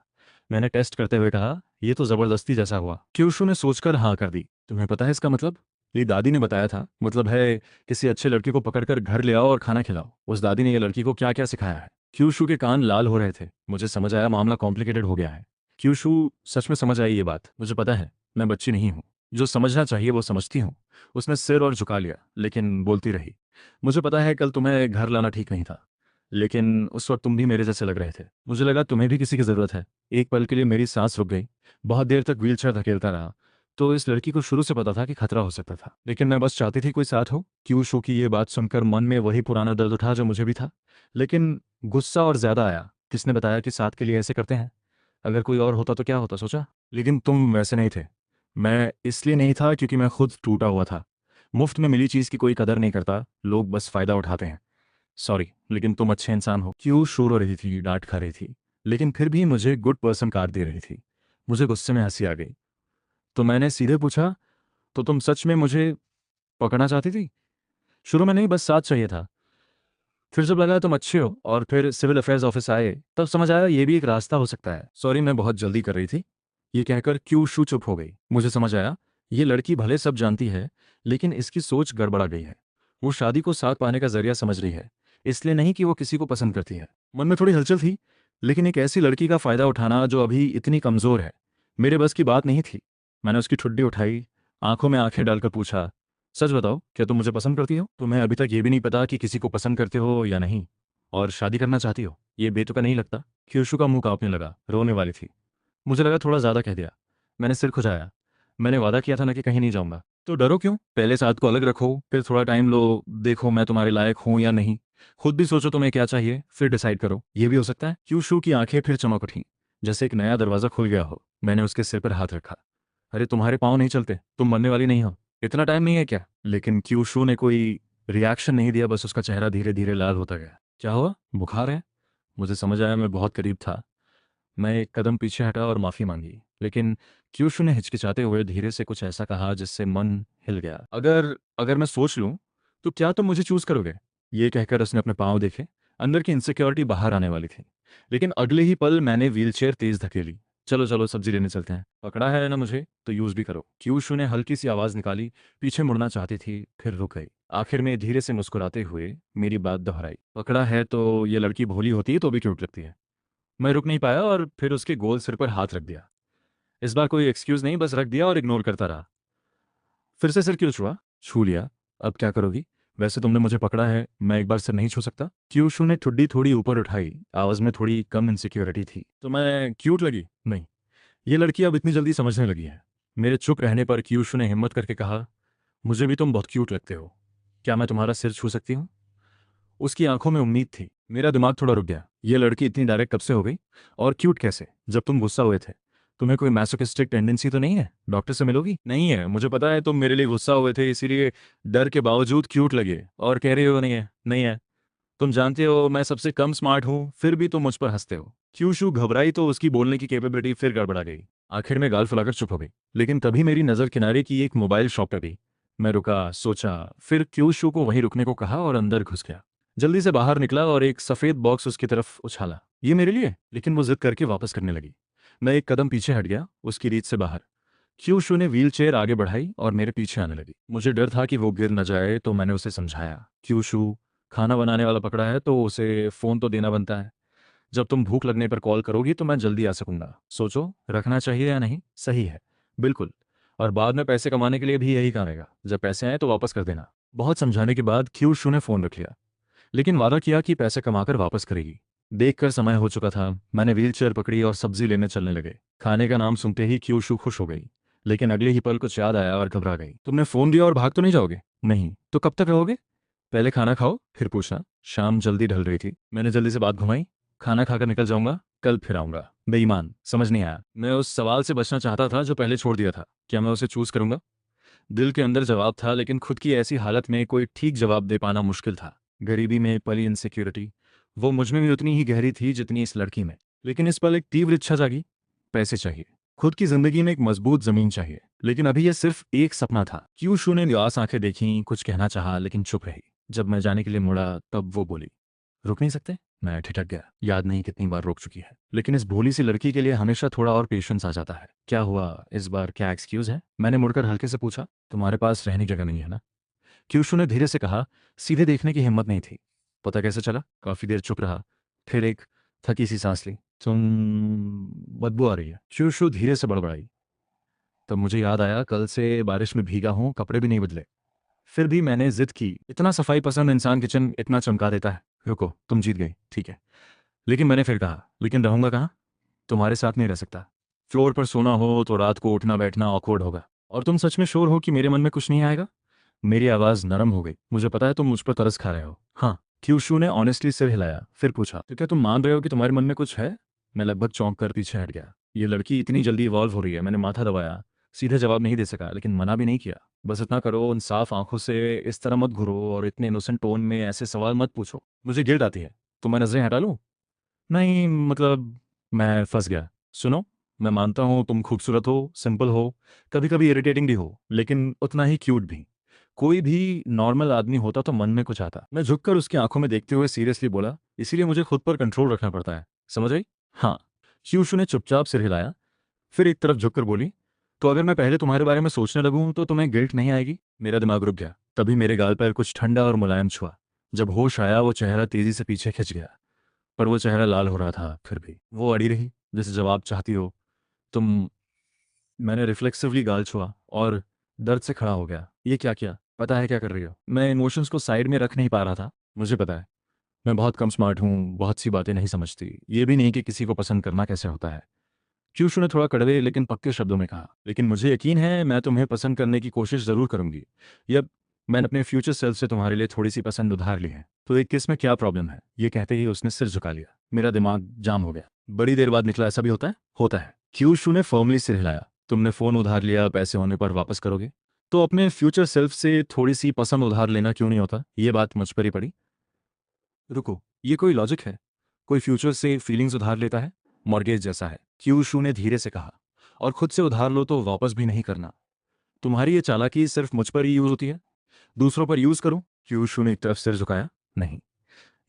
मैंने टेस्ट करते हुए कहा, ये तो ज़बरदस्ती जैसा हुआ। क्यूशू ने सोचकर हाँ कर दी। तुम्हें पता है इसका मतलब? ये दादी ने बताया था। मतलब है, किसी अच्छे लड़के को पकड़कर घर ले आओ और खाना खिलाओ। उस दादी ने ये लड़की को क्या क्या सिखाया है। क्यूशू के कान लाल हो रहे थे। मुझे समझ आया मामला कॉम्प्लिकेटेड हो गया है। क्यूशू सच में समझ आई ये बात। मुझे पता है, मैं बच्ची नहीं हूँ, जो समझना चाहिए वो समझती हूँ। उसने सिर और झुका लिया, लेकिन बोलती रही, मुझे पता है कल तुम्हें घर लाना ठीक नहीं था, लेकिन उस वक्त तुम भी मेरे जैसे लग रहे थे। मुझे लगा तुम्हें भी किसी की ज़रूरत है। एक पल के लिए मेरी सांस रुक गई। बहुत देर तक व्हीलचेयर धकेलता रहा। तो इस लड़की को शुरू से पता था कि खतरा हो सकता था, लेकिन मैं बस चाहती थी कोई साथ हो। क्यू शो की ये बात सुनकर मन में वही पुराना दर्द उठा जो मुझे भी था, लेकिन गुस्सा और ज्यादा आया। किसने बताया कि साथ के लिए ऐसे करते हैं? अगर कोई और होता तो क्या होता, सोचा? लेकिन तुम वैसे नहीं थे। मैं इसलिए नहीं था क्योंकि मैं खुद टूटा हुआ था। मुफ्त में मिली चीज़ की कोई कदर नहीं करता, लोग बस फ़ायदा उठाते हैं। सॉरी, लेकिन तुम अच्छे इंसान हो। क्यों शोर हो रही थी, डांट खा रही थी, लेकिन फिर भी मुझे गुड पर्सन कार्ड दे रही थी। मुझे गुस्से में हंसी आ गई। तो मैंने सीधे पूछा, तो तुम सच में मुझे पकड़ना चाहती थी? शुरू में नहीं, बस साथ चाहिए था। फिर जब लगा तुम अच्छे हो और फिर सिविल अफेयर्स ऑफिस आए, तब समझ आया ये भी एक रास्ता हो सकता है। सॉरी, मैं बहुत जल्दी कर रही थी। ये कहकर क्यू शू चुप हो गई। मुझे समझ आया, ये लड़की भले सब जानती है, लेकिन इसकी सोच गड़बड़ा गई है। वो शादी को साथ पाने का जरिया समझ रही है, इसलिए नहीं कि वो किसी को पसंद करती है। मन में थोड़ी हलचल थी, लेकिन एक ऐसी लड़की का फायदा उठाना जो अभी इतनी कमजोर है, मेरे बस की बात नहीं थी। मैंने उसकी ठुड्डी उठाई, आंखों में आंखें डालकर पूछा, सच बताओ, क्या तुम मुझे पसंद करती हो? तुम्हें अभी तक ये भी नहीं पता कि किसी को पसंद करते हो या नहीं, और शादी करना चाहती हो? ये बेतुका नहीं लगता? क्यूशु का मुंह कांपने लगा, रोने वाली थी। मुझे लगा थोड़ा ज्यादा कह दिया। मैंने सिर खुजाया। मैंने वादा किया था ना कि कहीं नहीं जाऊंगा। तो डरो क्यों? पहले साथ को अलग रखो, फिर थोड़ा टाइम लो, देखो मैं तुम्हारे लायक हूं या नहीं। खुद भी सोचो तुम्हें क्या चाहिए, फिर डिसाइड करो। ये भी हो सकता है। क्यूशु की आंखें फिर चमक उठी, जैसे एक नया दरवाजा खुल गया हो। मैंने उसके सिर पर हाथ रखा। अरे तुम्हारे पाँव नहीं चलते, तुम मरने वाली नहीं हो। इतना टाइम नहीं है क्या? लेकिन क्यूशू ने कोई रिएक्शन नहीं दिया, बस उसका चेहरा धीरे धीरे लाल होता गया। क्या हुआ, बुखार है? मुझे समझ आया, मैं बहुत करीब था। मैं एक कदम पीछे हटा और माफ़ी मांगी, लेकिन क्यूशू ने हिचकिचाते हुए धीरे से कुछ ऐसा कहा जिससे मन हिल गया। अगर अगर मैं सोच लूं तो क्या तुम मुझे चूज करोगे? ये कहकर उसने अपने पाँव देखे। अंदर की इनसिक्योरिटी बाहर आने वाली थी, लेकिन अगले ही पल मैंने व्हीलचेयर तेज धकेली। चलो चलो, सब्जी लेने चलते हैं। पकड़ा है ना मुझे, तो यूज भी करो। क्यूशू ने हल्की सी आवाज़ निकाली। पीछे मुड़ना चाहती थी, फिर रुक गई। आखिर में धीरे से मुस्कुराते हुए मेरी बात दोहराई। पकड़ा है तो ये लड़की भोली होती है तो भी क्यूट लगती है। मैं रुक नहीं पाया और फिर उसके गोल सिर पर हाथ रख दिया। इस बार कोई एक्सक्यूज नहीं, बस रख दिया और इग्नोर करता रहा। फिर से सिर क्यों छुआ? छू लिया। अब क्या करोगी? वैसे तुमने मुझे पकड़ा है, मैं एक बार सिर नहीं छू सकता? क्यूशू ने ठुड्डी थोड़ी ऊपर उठाई। आवाज में थोड़ी कम इनसिक्योरिटी थी। तो मैं क्यूट लगी? नहीं, ये लड़की अब इतनी जल्दी समझने लगी है। मेरे चुप रहने पर क्यूशू ने हिम्मत करके कहा, मुझे भी तुम बहुत क्यूट लगते हो। क्या मैं तुम्हारा सिर छू सकती हूँ? उसकी आंखों में उम्मीद थी। मेरा दिमाग थोड़ा रुक गया। ये लड़की इतनी डायरेक्ट कब से हो गई? और क्यूट कैसे, जब तुम गुस्सा हुए थे? तुम्हें कोई मैसोकिस्टिक टेंडेंसी तो नहीं है? डॉक्टर से मिलोगी? नहीं है, मुझे पता है तुम मेरे लिए गुस्सा हुए थे, इसीलिए डर के बावजूद क्यूट लगे और कह रहे हो नहीं है, नहीं है। तुम जानते हो मैं सबसे कम स्मार्ट हूँ, फिर भी तुम मुझ पर हंसते हो। क्यूशू घबराई तो उसकी बोलने की कैपेबिलिटी फिर गड़बड़ा गई। आखिर में गाल फुलाकर चुप हो गई। लेकिन तभी मेरी नज़र किनारे की एक मोबाइल शॉप पे गई। मैं रुका, सोचा, फिर क्यूशू को वहीं रुकने को कहा और अंदर घुस गया। जल्दी से बाहर निकला और एक सफ़ेद बॉक्स उसकी तरफ उछाला। ये मेरे लिए? लेकिन वो जिद करके वापस करने लगी। मैं एक कदम पीछे हट गया, उसकी रीत से बाहर। क्यूशू ने व्हीलचेयर आगे बढ़ाई और मेरे पीछे आने लगी। मुझे डर था कि वो गिर न जाए, तो मैंने उसे समझाया, क्यूशू, खाना बनाने वाला पकड़ा है तो उसे फ़ोन तो देना बनता है। जब तुम भूख लगने पर कॉल करोगी तो मैं जल्दी आ सकूंगा। सोचो, रखना चाहिए या नहीं? सही है, बिल्कुल। और बाद में पैसे कमाने के लिए भी यही काम आएगा। जब पैसे आए तो वापस कर देना। बहुत समझाने के बाद क्यूशू ने फ़ोन रख लिया, लेकिन वादा किया कि पैसे कमाकर वापस करेगी। देखकर समय हो चुका था। मैंने व्हीलचेयर पकड़ी और सब्जी लेने चलने लगे। खाने का नाम सुनते ही क्यूशू खुश हो गई, लेकिन अगले ही पल कुछ याद आया और घबरा गई। तुमने फ़ोन दिया और भाग तो नहीं जाओगे? नहीं, तो कब तक रहोगे? पहले खाना खाओ, फिर पूछना। शाम जल्दी ढल रही थी। मैंने जल्दी से बात घुमाई। खाना खाकर निकल जाऊंगा, कल फिर आऊंगा। बेईमान, समझ नहीं आया। मैं उस सवाल से बचना चाहता था जो पहले छोड़ दिया था। क्या मैं उसे चूज करूंगा? दिल के अंदर जवाब था, लेकिन खुद की ऐसी हालत में कोई ठीक जवाब दे पाना मुश्किल था। गरीबी में पली इनसिक्योरिटी, वो मुझ में भी उतनी ही गहरी थी जितनी इस लड़की में। लेकिन इस पल एक तीव्र इच्छा जागी। पैसे चाहिए, खुद की जिंदगी में एक मजबूत जमीन चाहिए। लेकिन अभी यह सिर्फ एक सपना था। क्यूशू ने निराश आंखें देखीं, कुछ कहना चाहा लेकिन चुप रही। जब मैं जाने के लिए मुड़ा तब वो बोली, रुक नहीं सकते? मैं ठिठक गया। याद नहीं कितनी बार रोक चुकी है, लेकिन इस भोली सी लड़की के लिए हमेशा थोड़ा और पेशेंस आ जाता है। क्या हुआ इस बार, क्या एक्सक्यूज है? मैंने मुड़कर हल्के से पूछा। तुम्हारे पास रहने की जगह नहीं है ना? क्यूशू ने धीरे से कहा। सीधे देखने की हिम्मत नहीं थी। पता कैसे चला? काफी देर चुप रहा, फिर एक थकी सी सांस ली। तुम, बदबू आ रही है। क्यूशू धीरे से बड़बड़ाई। तब मुझे याद आया, कल से बारिश में भीगा हूं, कपड़े भी नहीं बदले। फिर भी मैंने जिद की। इतना सफाई पसंद इंसान किचन इतना चमका देता है। रुको, तुम जीत गई, ठीक है। लेकिन मैंने फिर कहा, लेकिन रहूंगा कहाँ? तुम्हारे साथ नहीं रह सकता। फ्लोर पर सोना हो तो रात को उठना बैठना ऑकवर्ड होगा। और तुम सच में श्योर हो कि मेरे मन में कुछ नहीं आएगा? मेरी आवाज़ नरम हो गई। मुझे पता है तुम मुझ पर तरस खा रहे हो। हाँ। क्यूशू ने ऑनेस्टली सिर हिलाया, फिर पूछा, तो क्या तुम मान रहे हो कि तुम्हारे मन में कुछ है? मैं लगभग चौंक कर पीछे हट गया। ये लड़की इतनी जल्दी इवॉल्व हो रही है। मैंने माथा दबाया। सीधे जवाब नहीं दे सका, लेकिन मना भी नहीं किया। बस इतना करो, उन साफ आंखों से इस तरह मत घुरो और इतने इनोसेंट टोन में ऐसे सवाल मत पूछो। मुझे गिल्ट आती है। तो मैं नजरें हटा लूं? नहीं, मतलब, मैं फंस गया। सुनो, मैं मानता हूँ तुम खूबसूरत हो, सिंपल हो, कभी कभी इरिटेटिंग भी हो, लेकिन उतना ही क्यूट भी। कोई भी नॉर्मल आदमी होता तो मन में कुछ आता। मैं झुककर उसकी आंखों में देखते हुए सीरियसली बोला, इसीलिए मुझे खुद पर कंट्रोल रखना पड़ता है। समझ आई? हाँ। क्यूशू ने चुपचाप सिर हिलाया, फिर एक तरफ झुककर बोली, तो अगर मैं पहले तुम्हारे बारे में सोचने लगूं तो तुम्हें गिल्ट नहीं आएगी? मेरा दिमाग रुक गया। तभी मेरे गाल पर कुछ ठंडा और मुलायम छुआ। जब होश आया वो चेहरा तेजी से पीछे खिंच गया, पर वो चेहरा लाल हो रहा था। फिर भी वो अड़ी रही, जैसे जवाब चाहती हो। तुम। मैंने रिफ्लेक्सिवली गाल छुआ और दर्द से खड़ा हो गया। ये क्या किया? पता है क्या कर रही हो? मैं इमोशंस को साइड में रख नहीं पा रहा था। मुझे पता है, मैं बहुत कम स्मार्ट हूँ, बहुत सी बातें नहीं समझती, ये भी नहीं कि किसी को पसंद करना कैसे होता है। क्यूशू ने थोड़ा कड़वे लेकिन पक्के शब्दों में कहा, लेकिन मुझे यकीन है मैं तुम्हें पसंद करने की कोशिश ज़रूर करूंगी। यह, मैंने अपने फ्यूचर सेल्फ से तुम्हारे लिए थोड़ी सी पसंद उधार ली है, तो एक किस में क्या प्रॉब्लम है? ये कहते ही उसने सिर झुका लिया। मेरा दिमाग जाम हो गया। बड़ी देर बाद निकला, ऐसा भी होता है? होता है। क्यूशू ने फॉर्मली सिर हिलाया। तुमने फ़ोन उधार लिया, पैसे होने पर वापस करोगे? तो अपने फ्यूचर सेल्फ से थोड़ी सी पसंद उधार लेना क्यों नहीं होता? ये बात मुझ पर ही पड़ी। रुको, ये कोई लॉजिक है? कोई फ्यूचर से फीलिंग्स उधार लेता है? मॉर्गेज जैसा है, क्यूशू ने धीरे से कहा। और खुद से उधार लो तो वापस भी नहीं करना। तुम्हारी ये चालाकी सिर्फ मुझ पर ही यूज होती है, दूसरों पर यूज करूं? क्यूशू ने एक तरफ सिर झुकाया। नहीं,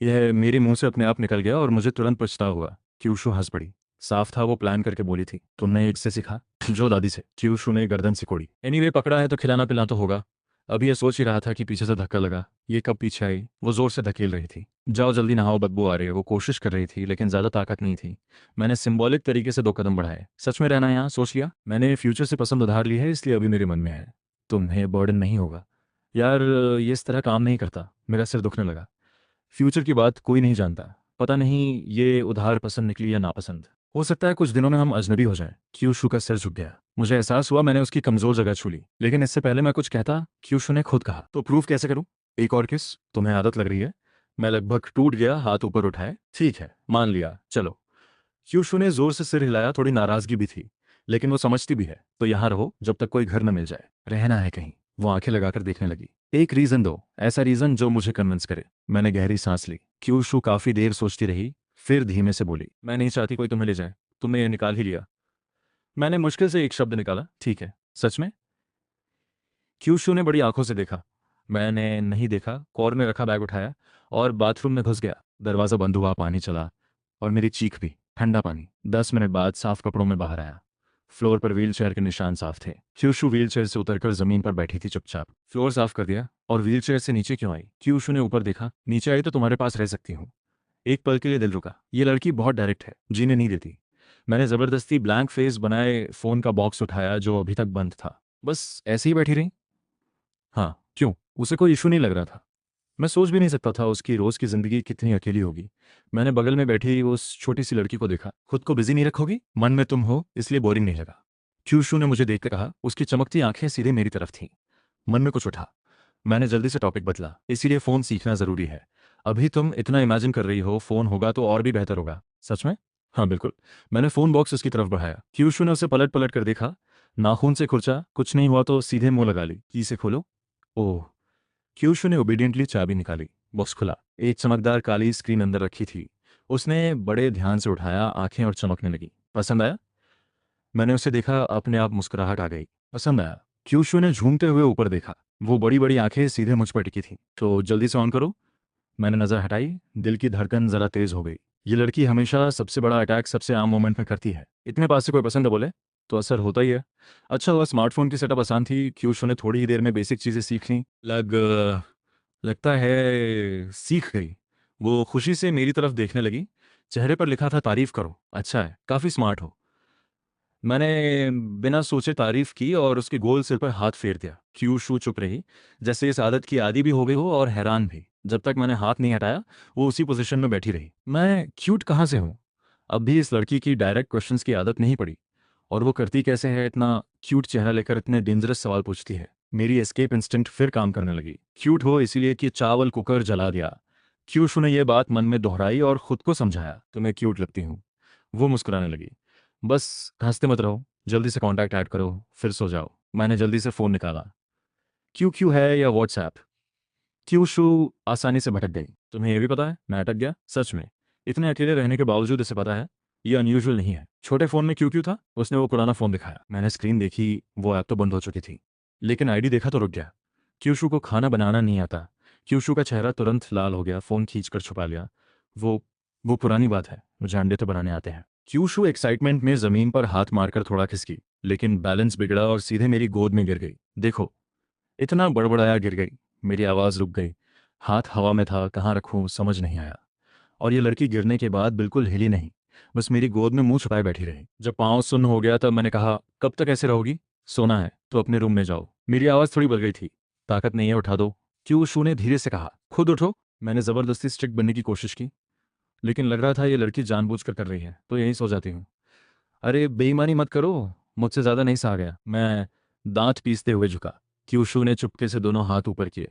यह मेरे मुंह से अपने आप निकल गया और मुझे तुरंत पछतावा हुआ। क्यूशू हंस पड़ी। साफ था वो प्लान करके बोली थी। तुमने इससे सीखा? जो दादी से। क्यूशू ने गर्दन सिकोड़ी। एनीवे, पकड़ा है तो खिलाना पिलाना तो होगा। अभी ये सोच ही रहा था कि पीछे से धक्का लगा। ये कब पीछे आई? वो जोर से धकेल रही थी। जाओ जल्दी नहाओ, बदबू आ रही है। वो कोशिश कर रही थी लेकिन ज्यादा ताकत नहीं थी। मैंने सिंबॉलिक तरीके से 2 कदम बढ़ाए। सच में रहना यहाँ सोच लिया। मैंने फ्यूचर से पसंद उधार ली है, इसलिए अभी मेरे मन में है। तुम्हें बर्डन नहीं होगा। यार, ये इस तरह काम नहीं करता। मेरा सिर दुखने लगा। फ्यूचर की बात कोई नहीं जानता। पता नहीं ये उधार पसंद निकली या नापसंद। हो सकता है कुछ दिनों में हम अजनबी हो जाएं। क्यूशू का सिर झुक गया। मुझे एहसास हुआ मैंने उसकी कमजोर जगह छू ली। लेकिन इससे पहले मैं कुछ कहता, क्यूशू ने खुद कहा, तो प्रूफ कैसे करूं? एक और किस? तुम्हें आदत लग रही है। मैं लगभग टूट गया, हाथ ऊपर उठाए। ठीक है, मान लिया, चलो। क्यूशू ने जोर से सिर हिलाया। थोड़ी नाराजगी भी थी, लेकिन वो समझती भी है। तो यहां रहो जब तक कोई घर न मिल जाए। रहना है कहीं। वो आंखें लगाकर देखने लगी। एक रीजन दो, ऐसा रीजन जो मुझे कन्विंस करे। मैंने गहरी सांस ली। क्यूशू काफी देर सोचती रही, फिर धीमे से बोली, मैं नहीं चाहती कोई तुम्हें ले जाए। तुमने ये निकाल ही लिया। मैंने मुश्किल से एक शब्द निकाला, ठीक है। सच में? क्यूशू ने बड़ी आंखों से देखा। मैंने नहीं देखा। कॉर में रखा बैग उठाया और बाथरूम में घुस गया। दरवाजा बंद हुआ, पानी चला और मेरी चीख भी। ठंडा पानी। 10 मिनट बाद साफ कपड़ों में बाहर आया। फ्लोर पर व्हीलचेयर के निशान साफ थे। क्यूशू व्हीलचेयर से उतरकर जमीन पर बैठी थी चुपचाप। फ्लोर साफ कर दिया। और व्हीलचेयर से नीचे क्यों आई? क्यूशू ने ऊपर देखा। नीचे आई तो तुम्हारे पास रह सकती हूँ। एक पल के लिए दिल रुका। ये लड़की बहुत डायरेक्ट है, जीने नहीं देती। मैंने जबरदस्ती ब्लैंक फेस बनाए फोन का बॉक्स उठाया जो अभी तक बंद था। बस ऐसे ही बैठी रही। हाँ, क्यों? उसे कोई इशू नहीं लग रहा था। मैं सोच भी नहीं सकता था उसकी रोज की जिंदगी कितनी अकेली होगी। मैंने बगल में बैठी उस छोटी सी लड़की को देखा। खुद को बिजी नहीं रखोगी? मन में तुम हो इसलिए बोरिंग नहीं लगा। क्यूशू ने मुझे देखकर कहा। उसकी चमकती आंखें सीधे मेरी तरफ थीं। मन में कुछ उठा। मैंने जल्दी से टॉपिक बदला। इसीलिए फोन सीखना जरूरी है। अभी तुम इतना इमेजिन कर रही हो, फोन होगा तो और भी बेहतर होगा। सच में? हाँ बिल्कुल। मैंने फोन बॉक्स उसकी तरफ बढ़ाया। क्यूशू ने उसे पलट पलट कर देखा। नाखून से खुरचा। कुछ नहीं हुआ तो सीधे मुंह लगा ली। की से खोलो। ओह। क्यूशू ने ओबीडियंटली चाबी निकाली। बॉक्स खुला। एक चमकदार काली स्क्रीन अंदर रखी थी। उसने बड़े ध्यान से उठाया। आंखें और चमकने लगी। पसंद आया? मैंने उसे देखा। अपने आप मुस्कुराहट आ गई। पसंद आया। क्यूशू ने झूमते हुए ऊपर देखा। वो बड़ी बड़ी आंखें सीधे मुझ पर टिकी थी। तो जल्दी से ऑन करो। मैंने नजर हटाई। दिल की धड़कन जरा तेज हो गई। ये लड़की हमेशा सबसे बड़ा अटैक सबसे आम मोमेंट में करती है। इतने पास से कोई पसंद बोले तो असर होता ही है। अच्छा हुआ स्मार्टफोन की सेटअप आसान थी। क्यूशू ने थोड़ी ही देर में बेसिक चीजें सीख ली। लगता है सीख गई। वो खुशी से मेरी तरफ देखने लगी। चेहरे पर लिखा था, तारीफ करो, अच्छा है, काफी स्मार्ट हो। मैंने बिना सोचे तारीफ की और उसके गोल सिर पर हाथ फेर दिया। क्यूशू चुप रही, जैसे इस आदत की आदी भी हो गई हो, और हैरान भी। जब तक मैंने हाथ नहीं हटाया वो उसी पोजीशन में बैठी रही। मैं क्यूट कहाँ से हूँ? अब भी इस लड़की की डायरेक्ट क्वेश्चंस की आदत नहीं पड़ी। और वो करती कैसे है? इतना क्यूट चेहरा लेकर इतने डेंजरस सवाल पूछती है। मेरी एस्केप इंस्टिंक्ट फिर काम करने लगी। क्यूट हो इसीलिए कि चावल कुकर जला दिया। क्यूशू ने यह बात मन में दोहराई और खुद को समझाया, तुम्हें क्यूट लगती हूँ। वो मुस्कुराने लगी। बस हंसते मत रहो, जल्दी से कांटेक्ट ऐड करो, फिर सो जाओ। मैंने जल्दी से फ़ोन निकाला। क्यू क्यू है या व्हाट्सएप? क्यूशू आसानी से भटक गई। तुम्हें यह भी पता है मैं अटक गया? सच में? इतने अकेले रहने के बावजूद इसे पता है? ये अनयूजुअल नहीं है। छोटे फ़ोन में क्यू क्यू था? उसने वो पुराना फ़ोन दिखाया। मैंने स्क्रीन देखी। वो ऐप तो बंद हो चुकी थी। लेकिन आईडी देखा तो रुक गया। क्यूशू को खाना बनाना नहीं आता। क्यूशू का चेहरा तुरंत लाल हो गया। फ़ोन खींचकर छुपा लिया। वो वो पुरानी बात है, मुझे अंडे तो बनाने आते हैं। क्यूशू एक्साइटमेंट में जमीन पर हाथ मारकर थोड़ा खिसकी, लेकिन बैलेंस बिगड़ा और सीधे मेरी गोद में गिर गई। देखो, इतना बड़बड़ाया गिर गई। मेरी आवाज़ रुक गई। हाथ हवा में था, कहाँ रखूं समझ नहीं आया। और ये लड़की गिरने के बाद बिल्कुल हिली नहीं, बस मेरी गोद में मुंह छुपाए बैठी रही। जब पाँव सुन्न हो गया तब मैंने कहा, कब तक ऐसे रहोगी? सोना है तो अपने रूम में जाओ। मेरी आवाज़ थोड़ी बदल गई थी। ताकत नहीं है, उठा दो। क्यूशू ने धीरे से कहा, खुद उठो। मैंने ज़बरदस्ती स्ट्रिक्ट बनने की कोशिश की, लेकिन लग रहा था ये लड़की जानबूझकर कर रही है, तो यहीं सो जाती हूँ। अरे बेईमानी मत करो, मुझसे ज़्यादा नहीं सहा गया। मैं दांत पीसते हुए झुका। क्यूशू ने चुपके से दोनों हाथ ऊपर किए।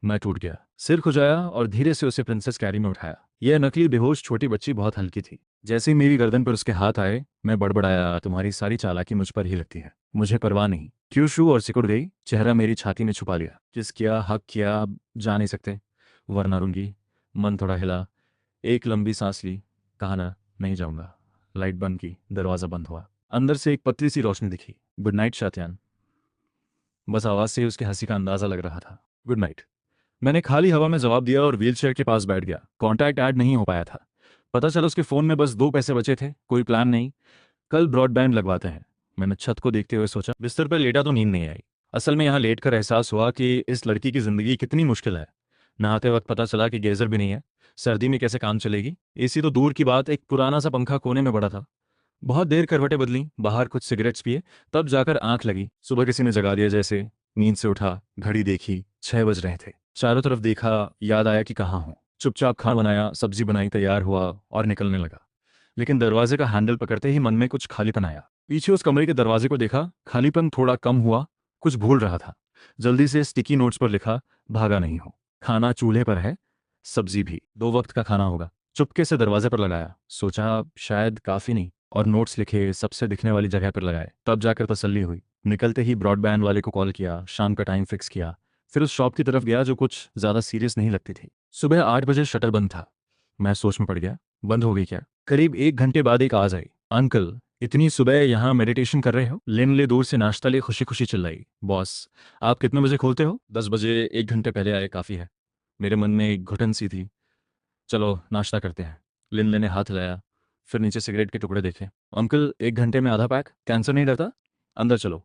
मैं टूट गया। सिर खुजाया और धीरे से उसे प्रिंसेस कैरी में उठाया। यह नकली बेहोश छोटी बच्ची बहुत हल्की थी। जैसे ही मेरी गर्दन पर उसके हाथ आए, मैं बड़बड़ाया, तुम्हारी सारी चालाकी मुझ पर ही लगती है। मुझे परवाह नहीं, क्यूशू और सिकुड़ गई, चेहरा मेरी छाती में छुपा लिया। किस किया, हक किया, आप जा नहीं सकते, वरना रूंगी। मन थोड़ा हिला, एक लंबी सांस ली, कहा ना नहीं जाऊंगा। लाइट बंद की, दरवाज़ा बंद हुआ। अंदर से एक पतली सी रोशनी दिखी। Good night Shatyan. बस आवाज़ से ही उसके हंसी का अंदाज़ा लग रहा था। गुड नाइट, मैंने खाली हवा में जवाब दिया और व्हीलचेयर के पास बैठ गया। कॉन्टैक्ट ऐड नहीं हो पाया था। पता चला उसके फ़ोन में बस 2 पैसे बचे थे। कोई प्लान नहीं, कल ब्रॉडबैंड लगवाते हैं। मैंने छत को देखते हुए सोचा। बिस्तर पर लेटा तो नींद नहीं आई। असल में यहाँ लेटकर एहसास हुआ कि इस लड़की की ज़िंदगी कितनी मुश्किल है। नहाते वक्त पता चला कि गीज़र भी नहीं है। सर्दी में कैसे काम चलेगी। एसी तो दूर की बात, एक पुराना सा पंखा कोने में पड़ा था। बहुत देर करवटें बदली, बाहर कुछ सिगरेट्स पिए, तब जाकर आंख लगी। सुबह किसी ने जगा दिया जैसे। नींद से उठा, घड़ी देखी, 6 बज रहे थे। चारों तरफ देखा, याद आया कि कहाँ हूँ। चुपचाप खाना बनाया, सब्जी बनाई, तैयार हुआ और निकलने लगा। लेकिन दरवाजे का हैंडल पकड़ते ही मन में कुछ खालीपन आया। पीछे उस कमरे के दरवाजे को देखा, खालीपन थोड़ा कम हुआ। कुछ भूल रहा था। जल्दी से स्टिकी नोट्स पर लिखा, भागा नहीं हो, खाना चूल्हे पर है, सब्जी भी 2 वक्त का खाना होगा। चुपके से दरवाजे पर लगाया, सोचा शायद काफ़ी नहीं, और नोट्स लिखे सबसे दिखने वाली जगह पर लगाए। तब जाकर तसल्ली हुई। निकलते ही ब्रॉडबैंड वाले को कॉल किया, शाम का टाइम फिक्स किया। फिर उस शॉप की तरफ गया जो कुछ ज़्यादा सीरियस नहीं लगती थी। सुबह 8 बजे शटर बंद था। मैं सोच में पड़ गया, बंद हो गई क्या। करीब 1 घंटे बाद एक आवाज़ आई, अंकल इतनी सुबह यहाँ मेडिटेशन कर रहे हो। लिन ले दूर से नाश्ता ले खुशी खुशी चिल्लाई, बॉस आप कितने बजे खोलते हो। 10 बजे, 1 घंटे पहले आए काफ़ी है। मेरे मन में एक घुटन सी थी। चलो नाश्ता करते हैं। लिन ने हाथ हिलाया, फिर नीचे सिगरेट के टुकड़े देखे। अंकल 1 घंटे में आधा पैक, कैंसर नहीं डरता। अंदर चलो।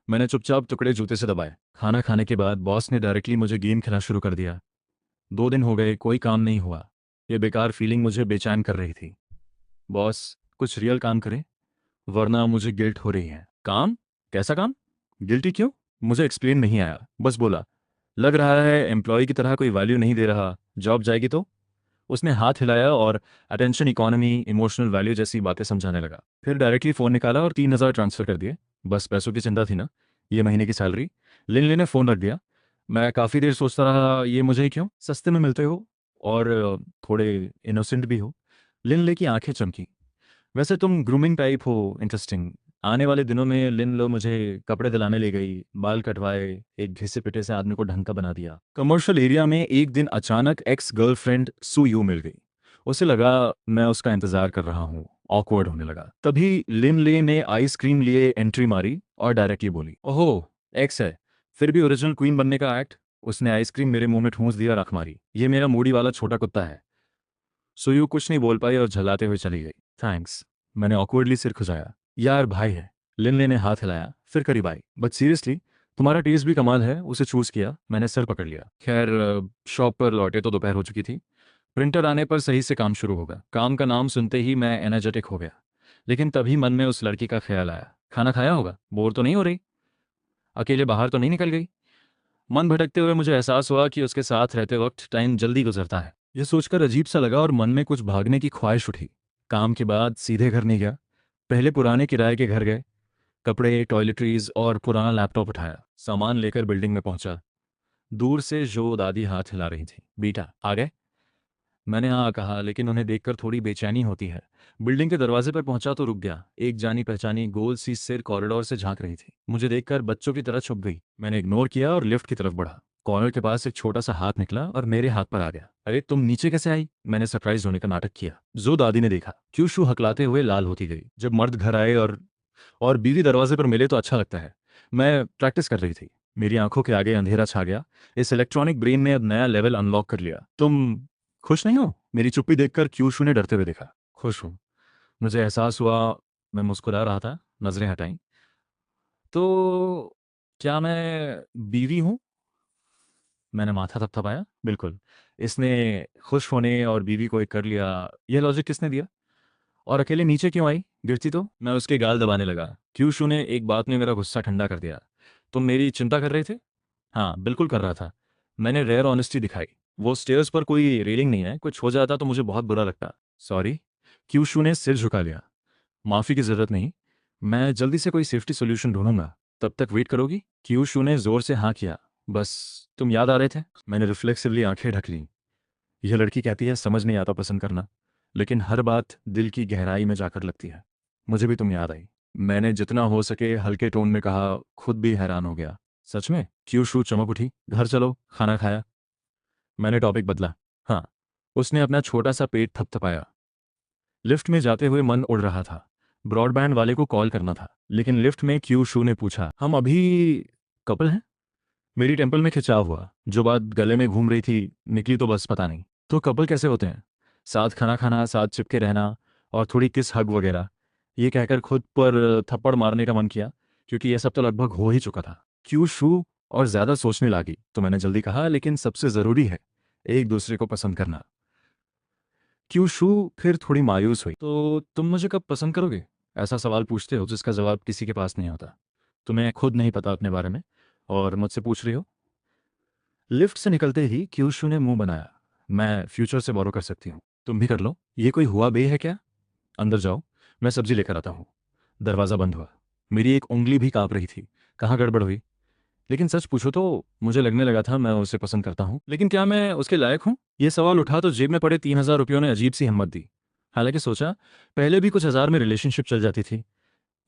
मैंने चुपचाप टुकड़े जूते से दबाए। खाना खाने के बाद बॉस ने डायरेक्टली मुझे गेम खेलना शुरू कर दिया। 2 दिन हो गए, कोई काम नहीं हुआ। ये बेकार फीलिंग मुझे बेचैन कर रही थी। बॉस कुछ रियल काम करें, वरना मुझे गिल्ट हो रही है। काम? कैसा काम? गिल्टी क्यों? मुझे एक्सप्लेन नहीं आया, बस बोला, लग रहा है एम्प्लॉय की तरह कोई वैल्यू नहीं दे रहा, जॉब जाएगी तो। उसने हाथ हिलाया और अटेंशन इकोनॉमी, इमोशनल वैल्यू जैसी बातें समझाने लगा। फिर डायरेक्टली फ़ोन निकाला और 3,000 ट्रांसफ़र कर दिए। बस पैसों की चिंता थी ना, ये महीने की सैलरी। लिन ने फ़ोन रख दिया। मैं काफ़ी देर सोचता रहा, ये मुझे ही क्यों, सस्ते में मिलते हो और थोड़े इनोसेंट भी हो। लिन की आंखें चमकी। वैसे तुम ग्रूमिंग टाइप हो, इंटरेस्टिंग। आने वाले दिनों में लिन लो मुझे कपड़े दिलाने ले गई, बाल कटवाए, एक घिसे पिटे से आदमी को ढंग का बना दिया। कमर्शियल एरिया में एक दिन अचानक एक्स गर्लफ्रेंड सू यू मिल गई। उसे लगा मैं उसका इंतजार कर रहा हूँ। ऑकवर्ड होने लगा। तभी लिन ले ने आइसक्रीम लिए एंट्री मारी और डायरेक्टली बोली, ओहो एक्स है, फिर भी ओरिजिनल क्वीन बनने का एक्ट। उसने आइसक्रीम मेरे मुंह में ठूंस दिया, रख मारी, ये मेरा मूडी वाला छोटा कुत्ता है। सुयू कुछ नहीं बोल पाई और झल्लाते हुए चली गई। थैंक्स, मैंने ऑकवर्डली सिर खुजाया। यार भाई है। लिन ने हाथ हिलाया, फिर करीब आई। बट सीरियसली तुम्हारा टेस्ट भी कमाल है, उसे चूज किया। मैंने सर पकड़ लिया। खैर शॉप पर लौटे तो दोपहर हो चुकी थी। प्रिंटर आने पर सही से काम शुरू होगा। काम का नाम सुनते ही मैं एनर्जेटिक हो गया। लेकिन तभी मन में उस लड़की का ख्याल आया। खाना खाया होगा, बोर तो नहीं हो रही, अकेले बाहर तो नहीं निकल गई। मन भटकते हुए मुझे एहसास हुआ कि उसके साथ रहते वक्त टाइम जल्दी गुजरता है। यह सोचकर अजीब सा लगा और मन में कुछ भागने की ख्वाहिश उठी। काम के बाद सीधे घर नहीं गया, पहले पुराने किराए के घर गए। कपड़े, टॉयलेटरीज और पुराना लैपटॉप उठाया, सामान लेकर बिल्डिंग में पहुंचा। दूर से जो दादी हाथ हिला रही थी, बेटा आ गए। मैंने हाँ कहा, लेकिन उन्हें देखकर थोड़ी बेचैनी होती है। बिल्डिंग के दरवाजे पर पहुंचा तो रुक गया। एक जानी पहचानी गोल सी सिर कॉरिडोर से झांक रही थी। मुझे देखकर बच्चों की तरह छुप गई। मैंने इग्नोर किया और लिफ्ट की तरफ बढ़ा। कॉर्नर के पास एक छोटा सा हाथ निकला और मेरे हाथ पर आ गया। अरे तुम नीचे कैसे आई? मैंने सरप्राइज होने का नाटक किया। जो दादी ने देखा, क्यूशू हकलाते हुए लाल होती गई। जब मर्द घर आए और बीवी दरवाजे पर मिले तो अच्छा लगता है। मैं प्रैक्टिस कर रही थी। मेरी आंखों के आगे अंधेरा छा गया। इस इलेक्ट्रॉनिक ब्रेन ने अब नया लेवल अनलॉक कर लिया। तुम खुश नहीं हो? मेरी चुप्पी देखकर क्यूशू ने डरते हुए देखा। खुश हूँ। मुझे एहसास हुआ। मैं मुस्कुरा रहा था, नजरें हटाई। तो क्या मैं बीवी हूँ? मैंने माथा थपथपाया। बिल्कुल। इसने खुश होने और बीवी को एक कर लिया, यह लॉजिक किसने दिया? और अकेले नीचे क्यों आई? गिरती तो। मैं उसके गाल दबाने लगा। क्यूशू ने एक बात में मेरा गुस्सा ठंडा कर दिया। तुम मेरी चिंता कर रहे थे? हाँ बिल्कुल कर रहा था। मैंने रेयर ऑनेस्टी दिखाई। वो स्टेयर्स पर कोई रेलिंग नहीं है, कुछ हो जाता तो मुझे बहुत बुरा लगता। सॉरी। क्यूशू ने सिर झुका लिया। माफ़ी की ज़रूरत नहीं, मैं जल्दी से कोई सेफ्टी सोल्यूशन ढूंढूंगा। तब तक वेट करोगी? क्यूशू ने जोर से हाँ किया। बस तुम याद आ रहे थे। मैंने रिफ्लेक्सिवली आंखें ढक लीं। यह लड़की कहती है समझ नहीं आता पसंद करना, लेकिन हर बात दिल की गहराई में जाकर लगती है। मुझे भी तुम याद आई। मैंने जितना हो सके हल्के टोन में कहा, खुद भी हैरान हो गया। सच में? क्यों शू चमक उठी। घर चलो, खाना खाया। मैंने टॉपिक बदला। हाँ। उसने अपना छोटा सा पेट थपथपाया। लिफ्ट में जाते हुए मन उड़ रहा था। ब्रॉडबैंड वाले को कॉल करना था, लेकिन लिफ्ट में क्यू शू ने पूछा, हम अभी कपल हैं? मेरी टेम्पल में खिंचाव हुआ। जो बात गले में घूम रही थी निकली तो बस पता नहीं। तो कपल कैसे होते हैं? साथ खाना खाना, साथ चिपके रहना, और थोड़ी किस हग वगैरह। ये कहकर खुद पर थप्पड़ मारने का मन किया, क्योंकि यह सब तो लगभग हो ही चुका था। क्यू शू और ज़्यादा सोचने लगी तो मैंने जल्दी कहा, लेकिन सबसे ज़रूरी है एक दूसरे को पसंद करना। क्यू शू फिर थोड़ी मायूस हुई। तो तुम मुझे कब पसंद करोगे? ऐसा सवाल पूछते हो जिसका जवाब किसी के पास नहीं होता। तुम्हें खुद नहीं पता अपने बारे में, और मुझसे पूछ रही हो? लिफ्ट से निकलते ही क्यूशू ने मुंह बनाया। मैं फ्यूचर से बोरो कर सकती हूँ, तुम भी कर लो। ये कोई हुआ बे है क्या? अंदर जाओ, मैं सब्जी लेकर आता हूँ। दरवाज़ा बंद हुआ। मेरी एक उंगली भी कांप रही थी। कहाँ गड़बड़ हुई? लेकिन सच पूछो तो मुझे लगने लगा था मैं उसे पसंद करता हूँ, लेकिन क्या मैं उसके लायक हूँ? ये सवाल उठा तो जेब में पड़े 3,000 रुपयों ने अजीब सी हिम्मत दी। हालांकि सोचा, पहले भी कुछ हज़ार में रिलेशनशिप चल जाती थी।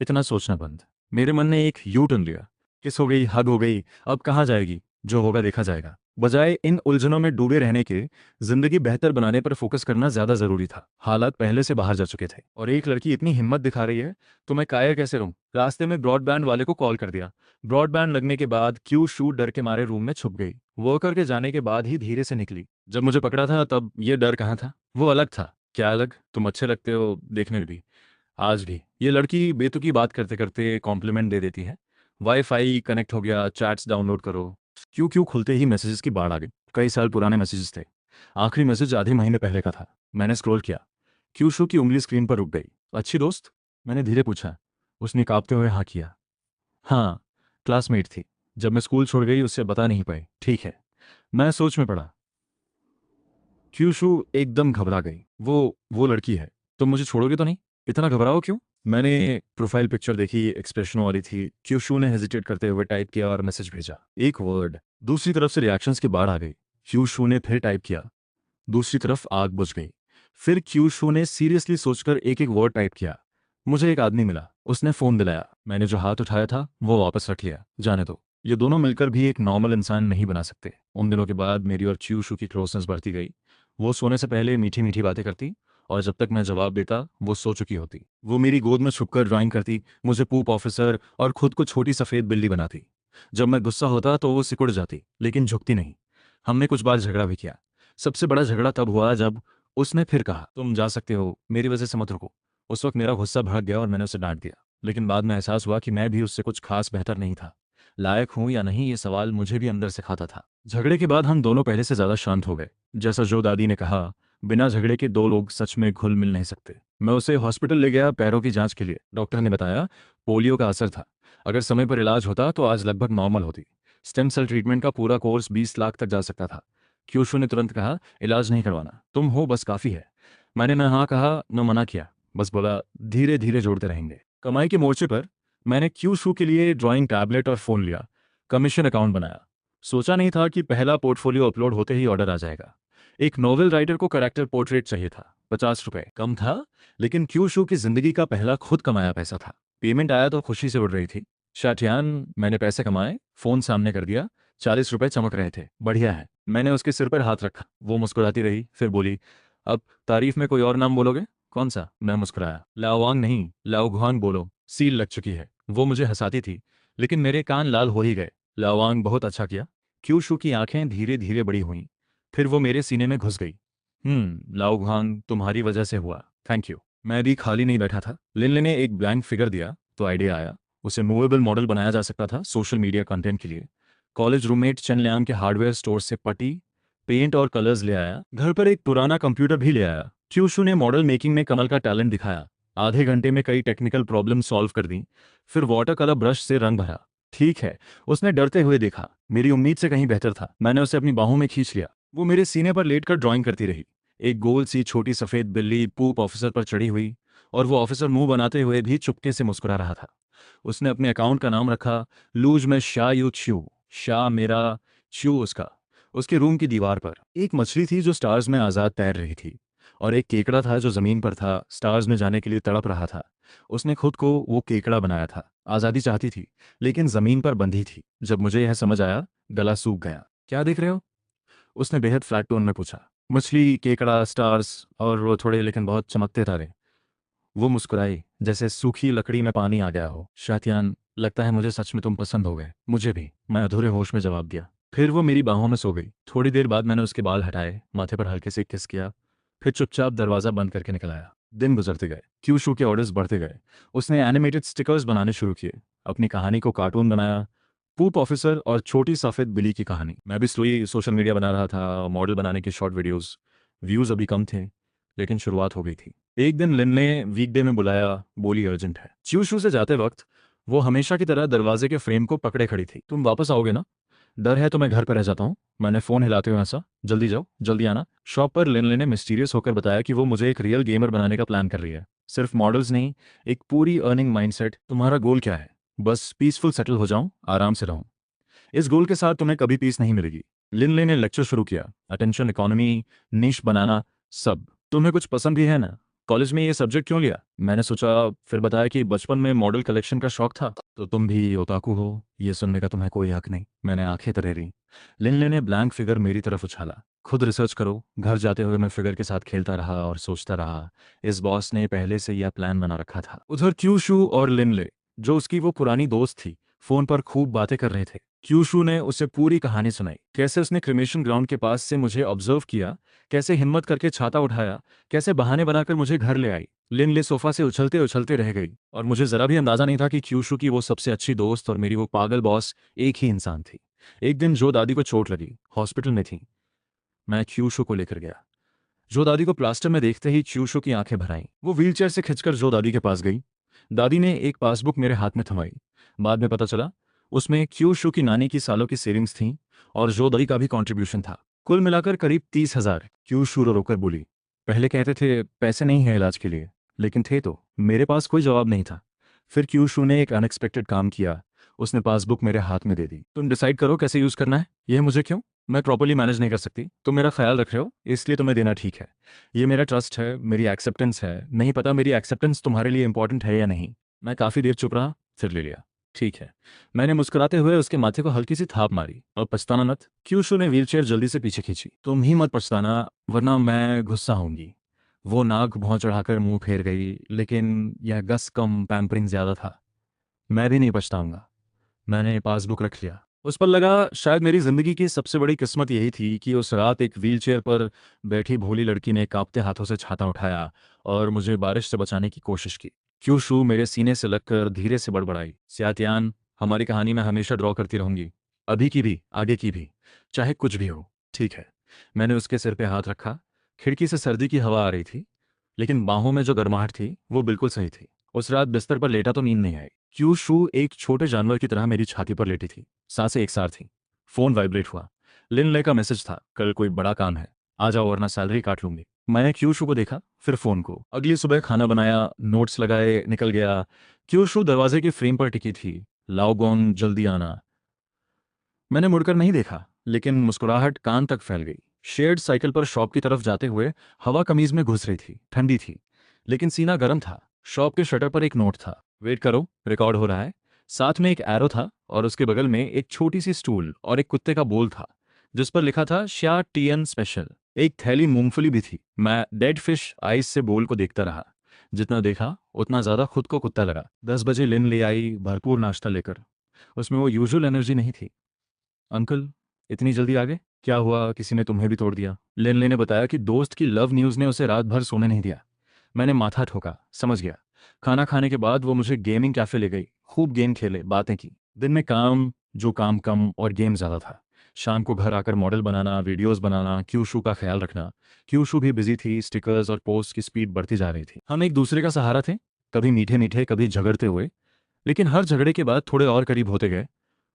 इतना सोचना बंद। मेरे मन ने एक यू टर्न लिया। किस हो गई, हग हो गई, अब कहाँ जाएगी? जो होगा देखा जाएगा। बजाय इन उलझनों में डूबे रहने के, जिंदगी बेहतर बनाने पर फोकस करना ज्यादा जरूरी था। हालात पहले से बाहर जा चुके थे, और एक लड़की इतनी हिम्मत दिखा रही है तो मैं कायर कैसे रहूं? रास्ते में ब्रॉडबैंड वाले को कॉल कर दिया। ब्रॉडबैंड लगने के बाद क्यू शू डर के मारे रूम में छुप गई। वर्कर के जाने के बाद ही धीरे से निकली। जब मुझे पकड़ा था तब ये डर कहाँ था? वो अलग था। क्या अलग? तुम अच्छे लगते हो देखने में भी। आज भी ये लड़की बेतुकी बात करते करते कॉम्प्लीमेंट दे देती है। वाईफाई कनेक्ट हो गया, चैट्स डाउनलोड करो। क्यों क्यों खुलते ही मैसेजेस की बाढ़ आ गई। कई साल पुराने मैसेजेस थे। आखिरी मैसेज आधे महीने पहले का था। मैंने स्क्रॉल किया। क्यूशू की उंगली स्क्रीन पर रुक गई। अच्छी दोस्त? मैंने धीरे पूछा। उसने कांपते हुए हाँ किया। हाँ, क्लासमेट थी। जब मैं स्कूल छोड़ गई उससे बता नहीं पाई। ठीक है। मैं सोच में पड़ा। क्यूशू एकदम घबरा गई। वो लड़की है। तुम मुझे छोड़ोगे तो नहीं? इतना घबराओ क्यों? मैंने प्रोफाइल पिक्चर देखी, एक्सप्रेशन वाली थी। क्यूशू ने हेजिटेट करते हुए टाइप किया और मैसेज भेजा। एक वर्ड। दूसरी तरफ से रिएक्शंस की बाढ़ आ गई। क्यूशू ने फिर टाइप किया। दूसरी तरफ आग बुझ गई। फिर क्यूशू ने सीरियसली सोचकर एक एक वर्ड टाइप किया। मुझे एक आदमी मिला। उसने फोन दिलाया। मैंने जो हाथ उठाया था वो वापस रख लिया। जाने दो। ये दोनों मिलकर भी एक नॉर्मल इंसान नहीं बना सकते। उन दिनों के बाद मेरी और क्यूशू की क्लोजनेस बढ़ती गई। वो सोने से पहले मीठी मीठी बातें करती, और जब तक मैं जवाब देता वो सो चुकी होती। वो मेरी गोद में छुपकर ड्राइंग करती, मुझे पूप ऑफिसर और खुद को छोटी सफ़ेद बिल्ली बनाती। जब मैं गुस्सा होता तो वो सिकुड़ जाती, लेकिन झुकती नहीं। हमने कुछ बार झगड़ा भी किया। सबसे बड़ा झगड़ा तब हुआ जब उसने फिर कहा, तुम जा सकते हो, मेरी वजह से मत रुको। उस वक्त मेरा गुस्सा भड़क गया और मैंने उसे डांट दिया। लेकिन बाद में एहसास हुआ कि मैं भी उससे कुछ खास बेहतर नहीं था। लायक हूं या नहीं, ये सवाल मुझे भी अंदर से खाता था। झगड़े के बाद हम दोनों पहले से ज्यादा शांत हो गए। जैसा जो दादी ने कहा, बिना झगड़े के दो लोग सच में घुल मिल नहीं सकते। मैं उसे हॉस्पिटल ले गया पैरों की जांच के लिए। डॉक्टर ने बताया पोलियो का असर था। अगर समय पर इलाज होता तो आज लगभग नॉर्मल होती। स्टेम सेल ट्रीटमेंट का पूरा कोर्स 20 लाख तक जा सकता था। क्यूशू ने तुरंत कहा, इलाज नहीं करवाना, तुम हो बस काफ़ी है। मैंने न हाँ कहा न मना किया, बस बोला धीरे धीरे जोड़ते रहेंगे। कमाई के मोर्चे पर मैंने क्यूशू के लिए ड्राइंग टैबलेट और फ़ोन लिया। कमीशन अकाउंट बनाया। सोचा नहीं था कि पहला पोर्टफोलियो अपलोड होते ही ऑर्डर आ जाएगा। एक नोवेल राइटर को कैरेक्टर पोर्ट्रेट चाहिए था। 50 रुपए कम था, लेकिन क्यूशू की जिंदगी का पहला खुद कमाया पैसा था। पेमेंट आया तो खुशी से उड़ रही थी। शाटियान, मैंने पैसे कमाए। फोन सामने कर दिया। 40 रुपए चमक रहे थे। बढ़िया है। मैंने उसके सिर पर हाथ रखा। वो मुस्कुराती रही, फिर बोली, अब तारीफ में कोई और नाम बोलोगे? कौन सा? मैं मुस्कुराया। लाओवांग नहीं, लाओघुआन बोलो, सील लग चुकी है। वो मुझे हंसाती थी, लेकिन मेरे कान लाल हो ही गए। लाओवांग बहुत अच्छा किया। क्यूशू की आंखें धीरे धीरे बड़ी हुईं। फिर वो मेरे सीने में घुस गई। लाओघुआंग, तुम्हारी वजह से हुआ। Thank you. मैं भी खाली नहीं बैठा था। लिनले ने एक ब्लैंक फिगर दिया तो आइडिया आया। उसे मूवेबल मॉडल बनाया जा सकता था सोशल मीडिया कंटेंट के लिए। कॉलेज रूममेट चेन लियांग के हार्डवेयर स्टोर से पट्टी, पेंट और कलर्स ले आया। घर पर एक पुराना कंप्यूटर भी ले आया। क्यूशू ने मॉडल मेकिंग में कमल का टैलेंट दिखाया। आधे घंटे में कई टेक्निकल प्रॉब्लम सॉल्व कर दी। फिर वाटर कलर ब्रश से रंग भरा। ठीक है, उसने डरते हुए देखा। मेरी उम्मीद से कहीं बेहतर था। मैंने उसे अपनी बाहों में खींच लिया। वो मेरे सीने पर लेटकर ड्राइंग करती रही। एक गोल सी छोटी सफेद बिल्ली पूप ऑफिसर पर चढ़ी हुई, और वो ऑफिसर मुंह बनाते हुए भी चुपके से मुस्कुरा रहा था। उसने अपने अकाउंट का नाम रखा लूज में शाह यू च्यू। शाह मेरा, च्यू उसका। उसके रूम की दीवार पर एक मछली थी जो स्टार्स में आजाद तैर रही थी। और एक केकड़ा था जो ज़मीन पर था, स्टार्स में जाने के लिए तड़प रहा था। उसने खुद को वो केकड़ा बनाया था, आज़ादी चाहती थी, लेकिन ज़मीन पर बंधी थी। जब मुझे यह समझ आया, गला सूख गया। क्या देख रहे हो? उसने बेहद फ्लैट टोन में पूछा। मछली, केकड़ा, स्टार्स और वो थोड़े लेकिन बहुत चमकते तारे। वो मुस्कुराई, जैसे सूखी लकड़ी में पानी आ गया हो। शातियान, लगता है मुझे सच में तुम पसंद हो गए। मुझे भी, मैं अधूरे होश में जवाब दिया। फिर वो मेरी बाहों में सो गई। थोड़ी देर बाद मैंने उसके बाल हटाए, माथे पर हल्के से किस किया, फिर चुपचाप दरवाज़ा बंद करके निकल आया। दिन गुजरते गए, क्यू शू के ऑर्डर्स बढ़ते गए। उसने एनिमेटेड स्टिकर्स बनाने शुरू किए, अपनी कहानी को कार्टून बनाया, पूप ऑफिसर और छोटी सफ़ेद बिल्ली की कहानी। मैं भी स्लोई सोशल मीडिया बना रहा था, मॉडल बनाने के शॉर्ट वीडियोस। व्यूज़ अभी कम थे, लेकिन शुरुआत हो गई थी। एक दिन लिन ने वीकडे में बुलाया, बोली अर्जेंट है। च्यूशू से जाते वक्त वो हमेशा की तरह दरवाजे के फ्रेम को पकड़े खड़ी थी। तुम वापस आओगे ना? डर है तो मैं घर पर रह जाता हूँ। मैंने फ़ोन हिलाते हुए हंसा। जल्दी जाओ, जल्दी आना। शॉप पर लिन ने मिस्टीरियस होकर बताया कि वो मुझे एक रियल गेमर बनाने का प्लान कर रही है। सिर्फ मॉडल्स नहीं, एक पूरी अर्निंग माइंडसेट। तुम्हारा गोल क्या है? बस पीसफुल सेटल हो जाऊं, आराम से रहूं। इस गोल के साथ तुम्हें कभी पीस नहीं मिलेगी। लिनले ने लेक्चर शुरू किया, अटेंशन इकोनॉमी, निश बनाना, सब। तुम्हें कुछ पसंद भी है ना? कॉलेज में ये सब्जेक्ट क्यों लिया? मैंने सोचा, फिर बताया कि बचपन में मॉडल कलेक्शन का शौक था। तो तुम भी ओताकू हो, ये सुनने का तुम्हें कोई हक नहीं। मैंने आंखें तरेरी। लिनले ने ब्लैंक फिगर मेरी तरफ उछाला। खुद रिसर्च करो। घर जाते हुए मैं फिगर के साथ खेलता रहा और सोचता रहा, इस बॉस ने पहले से यह प्लान बना रखा था। उधर क्यूशू और लिनले, जो उसकी वो पुरानी दोस्त थी, फोन पर खूब बातें कर रहे थे। क्यूशू ने उसे पूरी कहानी सुनाई, कैसे उसने क्रिमेशन ग्राउंड के पास से मुझे ऑब्जर्व किया, कैसे हिम्मत करके छाता उठाया, कैसे बहाने बनाकर मुझे घर ले आई। लिनले सोफा से उछलते उछलते रह गई, और मुझे जरा भी अंदाजा नहीं था कि क्यूशू की वो सबसे अच्छी दोस्त और मेरी वो पागल बॉस एक ही इंसान थी। एक दिन जो दादी को चोट लगी, हॉस्पिटल में थी, मैं क्यूशू को लेकर गया। जो दादी को प्लास्टर में देखते ही क्यूशू की आंखें भर आईं। वो व्हीलचेयर से खिंचकर जो दादी के पास गई। दादी ने एक पासबुक मेरे हाथ में थमाई। बाद में पता चला उसमें क्यूशू की नानी की सालों की सेविंग्स थीं और जो दादी का भी कंट्रीब्यूशन था। कुल मिलाकर करीब 30,000। क्यूशू रो रोकर बोली, पहले कहते थे पैसे नहीं है इलाज के लिए, लेकिन थे तो। मेरे पास कोई जवाब नहीं था। फिर क्यूशू ने एक अनएक्सपेक्टेड काम किया। उसने पासबुक मेरे हाथ में दे दी। तुम डिसाइड करो कैसे यूज करना है। यह मुझे क्यों? मैं प्रॉपर्ली मैनेज नहीं कर सकती। तुम मेरा ख्याल रख रहे हो, इसलिए तुम्हें देना ठीक है। ये मेरा ट्रस्ट है, मेरी एक्सेप्टेंस है। नहीं पता मेरी एक्सेप्टेंस तुम्हारे लिए इंपॉर्टेंट है या नहीं। मैं काफ़ी देर चुप रहा, फिर ले लिया। ठीक है। मैंने मुस्कुराते हुए उसके माथे को हल्की सी थाप मारी। और पछताना मत। क्यूशू ने व्हीलचेयर जल्दी से पीछे खींची। तुम ही मत पछताना, वरना मैं गुस्सा होंगी। वो नाक भौं चढ़ाकर मुंह फेर गई, लेकिन यह गस कम पैम्परिंग ज्यादा था। मैं भी नहीं पछताऊंगा। मैंने पासबुक रख लिया। उस पर लगा, शायद मेरी जिंदगी की सबसे बड़ी किस्मत यही थी कि उस रात एक व्हीलचेयर पर बैठी भोली लड़की ने कांपते हाथों से छाता उठाया और मुझे बारिश से बचाने की कोशिश की। क्यूशू मेरे सीने से लगकर धीरे से बड़बड़ाई, स्यातियान, हमारी कहानी में हमेशा ड्रॉ करती रहूंगी, अभी की भी, आगे की भी, चाहे कुछ भी हो। ठीक है। मैंने उसके सिर पे हाथ रखा। खिड़की से सर्दी की हवा आ रही थी, लेकिन बाहों में जो गर्माहट थी वो बिल्कुल सही थी। उस रात बिस्तर पर लेटा तो नींद नहीं आई। क्यूशू एक छोटे जानवर की तरह मेरी छाती पर लेटी थी, सांसें एकसार थीं। फोन वाइब्रेट हुआ। लिनले का मैसेज था, कल कोई बड़ा काम है, आ जाओ वरना सैलरी काट लूंगी। मैंने क्यूशू को देखा, फिर फोन को। अगली सुबह खाना बनाया, नोट्स लगाए, निकल गया। क्यूशू दरवाजे की फ्रेम पर टिकी थी, लाओगोन जल्दी आना। मैंने मुड़कर नहीं देखा, लेकिन मुस्कुराहट कान तक फैल गई। शेयर्ड साइकिल पर शॉप की तरफ जाते हुए हवा कमीज में घुस रही थी, ठंडी थी, लेकिन सीना गर्म था। शॉप के शटर पर एक नोट था, वेट करो, रिकॉर्ड हो रहा है। साथ में एक एरो था और उसके बगल में एक छोटी सी स्टूल और एक कुत्ते का बोल था, जिस पर लिखा था श्या टीएन स्पेशल। एक थैली मूंगफली भी थी। मैं डेड फिश आइस से बोल को देखता रहा। जितना देखा उतना ज्यादा खुद को कुत्ता लगा। 10 बजे लिन ले आई, भरपूर नाश्ता लेकर। उसमें वो यूजुअल एनर्जी नहीं थी। अंकल, इतनी जल्दी आ गए? क्या हुआ, किसी ने तुम्हें भी तोड़ दिया? लेनले ने बताया कि दोस्त की लव न्यूज़ ने उसे रात भर सोने नहीं दिया। मैंने माथा ठोका, समझ गया। खाना खाने के बाद वो मुझे गेमिंग कैफे ले गई। खूब गेम खेले, बातें की। दिन में काम, जो काम कम और गेम ज़्यादा था। शाम को घर आकर मॉडल बनाना, वीडियोस बनाना, क्यूशू का ख्याल रखना। क्यूशू भी बिजी थी, स्टिकर्स और पोस्ट की स्पीड बढ़ती जा रही थी। हम एक दूसरे का सहारा थे, कभी मीठे मीठे, कभी झगड़ते हुए, लेकिन हर झगड़े के बाद थोड़े और करीब होते गए।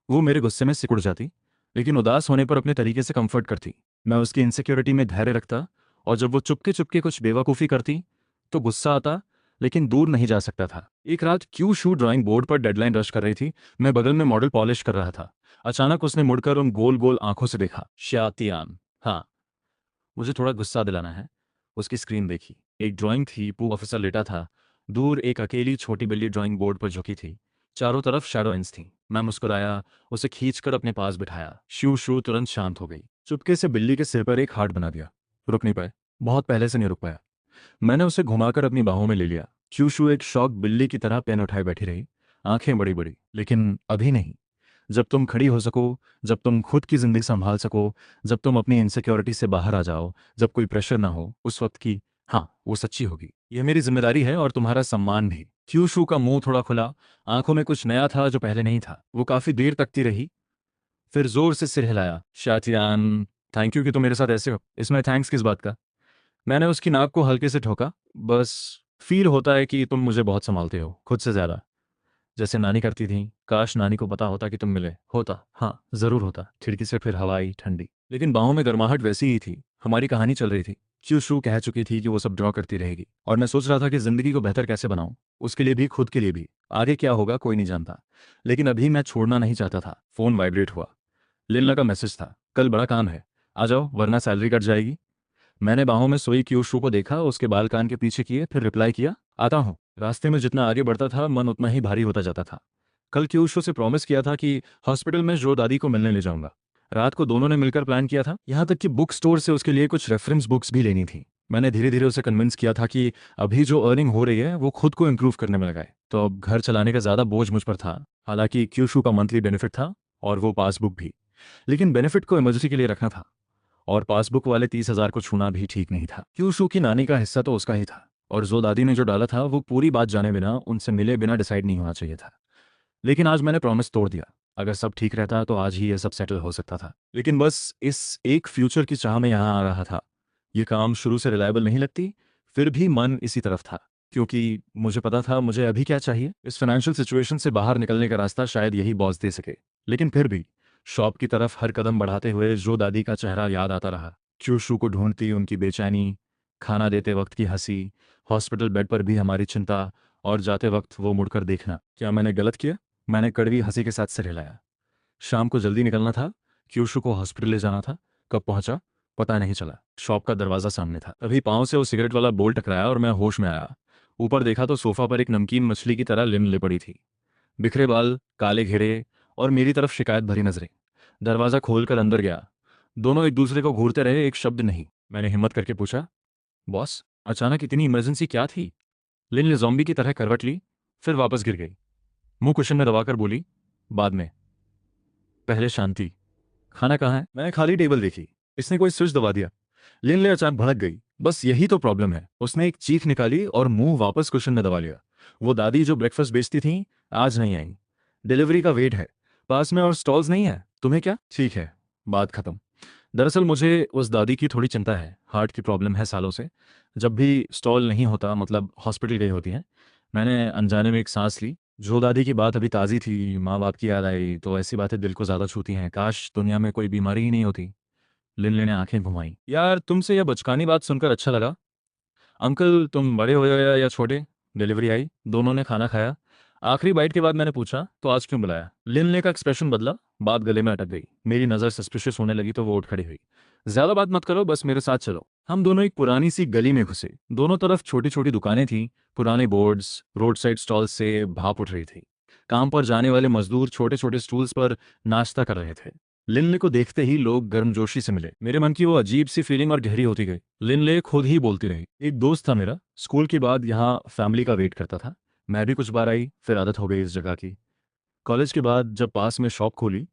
वो मेरे गुस्से में सिकुड़ जाती, लेकिन उदास होने पर अपने तरीके से कंफर्ट करती। मैं उसकी इनसिक्योरिटी में धैर्य रखता, और जब वो चुपके चुपके कुछ बेवकूफ़ी करती तो गुस्सा आता, लेकिन दूर नहीं जा सकता था। एक रात क्यू शू ड्राइंग बोर्ड पर डेडलाइन रश कर रही थी। मैं बगल में मॉडल पॉलिश कर रहा था। अचानक उसने मुड़कर उन गोल गोल आंखों से देखा। शातियान, हाँ, मुझे थोड़ा गुस्सा दिलाना है। उसकी स्क्रीन देखी। एक ड्राइंग थी, पू ऑफिसर लेटा था, दूर एक अकेली छोटी बिल्ली ड्राइंग बोर्ड पर झुकी थी, चारों तरफ शैडो लाइन्स थी। मैं मुस्कुराया, उसे खींचकर अपने पास बिठाया। शू शू तुरंत शांत हो गई। चुपके से बिल्ली के सिर पर एक हार्ट बना दिया। रुक नहीं पाए, बहुत पहले से नहीं रुक पाया। मैंने उसे घुमाकर अपनी बाहों में ले लिया। चूशू एक शौक बिल्ली की तरह पेन उठाए बैठी रही, आंखें बड़ी बड़ी। लेकिन अभी नहीं। जब तुम खड़ी हो सको, जब तुम खुद की जिंदगी संभाल सको, जब तुम अपनी इनसिक्योरिटी से बाहर आ जाओ, जब कोई प्रेशर ना हो, उस वक्त की हाँ वो सच्ची होगी। यह मेरी जिम्मेदारी है और तुम्हारा सम्मान भी। क्यूशू का मुंह थोड़ा खुला, आंखों में कुछ नया था जो पहले नहीं था। वो काफी देर तकती रही, फिर जोर से सिर हिलाया। शातियान, थैंक यू कि तुम मेरे साथ ऐसे हो। इसमें थैंक्स किस बात का? मैंने उसकी नाक को हल्के से ठोका। बस फील होता है कि तुम मुझे बहुत संभालते हो, खुद से ज्यादा, जैसे नानी करती थी। काश नानी को पता होता कि तुम मिले। होता, हाँ जरूर होता। खिड़की से फिर हवा आई, ठंडी, लेकिन बाहों में गर्माहट वैसी ही थी। हमारी कहानी चल रही थी। चू कह चुकी थी कि वो सब ड्रॉ करती रहेगी, और मैं सोच रहा था कि जिंदगी को बेहतर कैसे बनाऊं, उसके लिए भी, खुद के लिए भी। आगे क्या होगा कोई नहीं जानता, लेकिन अभी मैं छोड़ना नहीं चाहता था। फोन वाइब्रेट हुआ। लिनला का मैसेज था, कल बड़ा काम है, आ जाओ वरना सैलरी कट जाएगी। मैंने बाहों में सोई क्यूशू को देखा, उसके बाल कान के पीछे किए, फिर रिप्लाई किया, आता हूँ। रास्ते में जितना आगे बढ़ता था, मन उतना ही भारी होता जाता था। कल क्यूशू से प्रॉमिस किया था कि हॉस्पिटल में जो दादी को मिलने ले जाऊंगा। रात को दोनों ने मिलकर प्लान किया था, यहाँ तक कि बुक स्टोर से उसके लिए कुछ रेफरेंस बुक्स भी लेनी थी। मैंने धीरे धीरे उसे कन्विंस किया था कि अभी जो अर्निंग हो रही है वो खुद को इम्प्रूव करने में लगाए, तो अब घर चलाने का ज्यादा बोझ मुझ पर था। हालांकि क्यूशू का मंथली बेनिफिट था और वो पासबुक भी, लेकिन बेनिफिट को इमरजेंसी के लिए रखना था, और पासबुक वाले 30,000 को छूना भी ठीक नहीं था। क्यूशू की नानी का हिस्सा तो उसका ही था, और जो दादी ने जो डाला था वो पूरी बात जाने बिना, उनसे मिले बिना डिसाइड नहीं होना चाहिए था। लेकिन आज मैंने प्रॉमिस तोड़ दिया। अगर सब ठीक रहता तो आज ही ये सब सेटल हो सकता था, लेकिन बस इस एक फ्यूचर की चाह में यहाँ आ रहा था। ये काम शुरू से रिलायबल नहीं लगती, फिर भी मन इसी तरफ था, क्योंकि मुझे पता था मुझे अभी क्या चाहिए। इस फाइनेंशियल सिचुएशन से बाहर निकलने का रास्ता शायद यही बॉस दे सके। लेकिन फिर भी शॉप की तरफ हर कदम बढ़ाते हुए जो दादी का चेहरा याद आता रहा, चूशू को ढूंढती उनकी बेचैनी, खाना देते वक्त की हंसी, हॉस्पिटल बेड पर भी हमारी चिंता, और जाते वक्त वो मुड़कर देखना। क्या मैंने गलत किया? मैंने कड़वी हंसी के साथ सिर हिलाया। शाम को जल्दी निकलना था, क्यूशू को हॉस्पिटल ले जाना था। कब पहुंचा पता नहीं चला। शॉप का दरवाजा सामने था, तभी पाँव से वो सिगरेट वाला बोल टकराया और मैं होश में आया। ऊपर देखा तो सोफा पर एक नमकीन मछली की तरह लिन ले पड़ी थी, बिखरे बाल, काले घेरे, और मेरी तरफ शिकायत भरी नजरें। दरवाजा खोलकर अंदर गया। दोनों एक दूसरे को घूरते रहे, एक शब्द नहीं। मैंने हिम्मत करके पूछा, बॉस अचानक इतनी इमरजेंसी क्या थी? लिन ने ज़ॉम्बी की तरह करवट ली, फिर वापस गिर गई। मुंह कुशन में दबाकर बोली, बाद में, पहले शांति। खाना कहाँ है? मैंने खाली टेबल देखी। इसने कोई स्विच दबा दिया। लिन ले अचानक भड़क गई। बस यही तो प्रॉब्लम है। उसने एक चीख निकाली और मुंह वापस कुशन में दबा लिया। वो दादी जो ब्रेकफास्ट बेचती थी, आज नहीं आई। डिलीवरी का वेट है, पास में और स्टॉल्स नहीं है। तुम्हें क्या? ठीक है, बात खत्म। दरअसल मुझे उस दादी की थोड़ी चिंता है, हार्ट की प्रॉब्लम है सालों से। जब भी स्टॉल नहीं होता, मतलब हॉस्पिटल गई होती है। मैंने अनजाने में एक सांस ली। जो दादी की बात अभी ताज़ी थी, माँ बाप की याद आई, तो ऐसी बातें दिल को ज़्यादा छूती हैं। काश दुनिया में कोई बीमारी ही नहीं होती। लिनले ने आंखें घुमाई। यार तुमसे यह बचकानी बात सुनकर अच्छा लगा। अंकल तुम बड़े हो गए या छोटे? डिलीवरी आई, दोनों ने खाना खाया। आखिरी बाइट के बाद मैंने पूछा, तो आज क्यों बुलाया? लिनले का एक्सप्रेशन बदला, बात गले में अटक गई। मेरी नज़र सस्पिशियस होने लगी तो वो उठ खड़ी हुई। ज्यादा बात मत करो, बस मेरे साथ चलो। हम दोनों एक पुरानी सी गली में घुसे। दोनों तरफ छोटी छोटी दुकानें थीं, पुराने बोर्ड्स, रोड साइड स्टॉल से भाप उठ रही थी। काम पर जाने वाले मजदूर छोटे छोटे स्टूल्स पर नाश्ता कर रहे थे। लिनले को देखते ही लोग गर्मजोशी से मिले। मेरे मन की वो अजीब सी फीलिंग और गहरी होती गई। लिनले खुद ही बोलती रही, एक दोस्त था मेरा, स्कूल के बाद यहाँ फैमिली का वेट करता था। मैं भी कुछ बार आई, फिर आदत हो गई इस जगह की। कॉलेज के बाद जब पास में शॉप खोली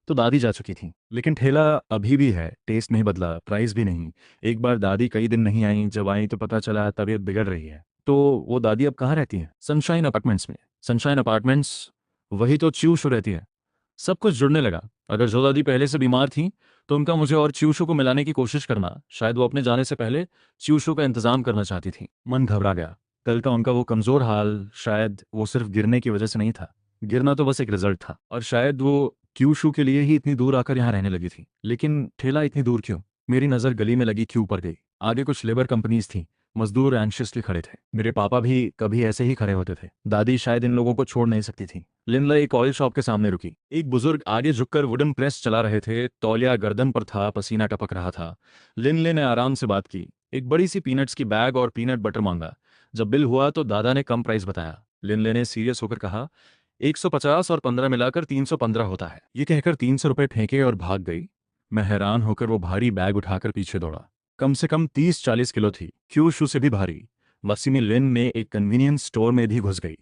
तो दादी जा चुकी थी, लेकिन ठेला अभी भी है, टेस्ट नहीं बदला, प्राइस भी नहीं। एक बार दादी कई दिन नहीं आई, जब आई तो पता चला तबीयत बिगड़ रही है। तो वो दादी अब कहाँ रहती है? सनशाइन अपार्टमेंट्स में। सनशाइन अपार्टमेंट्स, वही तो च्यूशू रहती है। सब कुछ जुड़ने लगा। अगर जो दादी पहले से बीमार थी तो उनका मुझे और च्यूशू को मिलाने की कोशिश करना, शायद वो अपने जाने से पहले च्यूशू का इंतजाम करना चाहती थी। मन घबरा गया। कल का उनका वो कमजोर हाल, शायद वो सिर्फ गिरने की वजह से नहीं था। गिरना तो बस एक रिजल्ट था, और शायद वो क्यूशू के लिए ही इतनी दूर आकर यहाँ रहने लगी थी। लेकिन ठेला इतनी दूर क्यों? मेरी नज़र गली में लगी क्यू पर गई। आगे कुछ लेबर कंपनीज थी, मजदूर एंशियसली खड़े थे। मेरे पापा भी कभी ऐसे ही खड़े होते थे। दादी शायद इन लोगों को छोड़ नहीं सकती थी। लिनला एक ऑयल शॉप के सामने रुकी। एक बुजुर्ग आगे झुककर वुडन प्रेस चला रहे थे, तौलिया गर्दन पर था, पसीना टपक रहा था। लिनले ने आराम से बात की, एक बड़ी सी पीनट्स की बैग और पीनट बटर मांगा। जब बिल हुआ तो दादा ने कम प्राइस बताया। लिनले ने सीरियस होकर कहा, 150 और 15 मिलाकर 315 होता है। ये कहकर 300 रुपये फेंके और भाग गई। मैं हैरान होकर वो भारी बैग उठाकर पीछे दौड़ा। कम से कम 30-40 किलो थी, क्यूशू से भी भारी। मस्सी में लिन ने एक कन्वीनियंस स्टोर में भी घुस गई।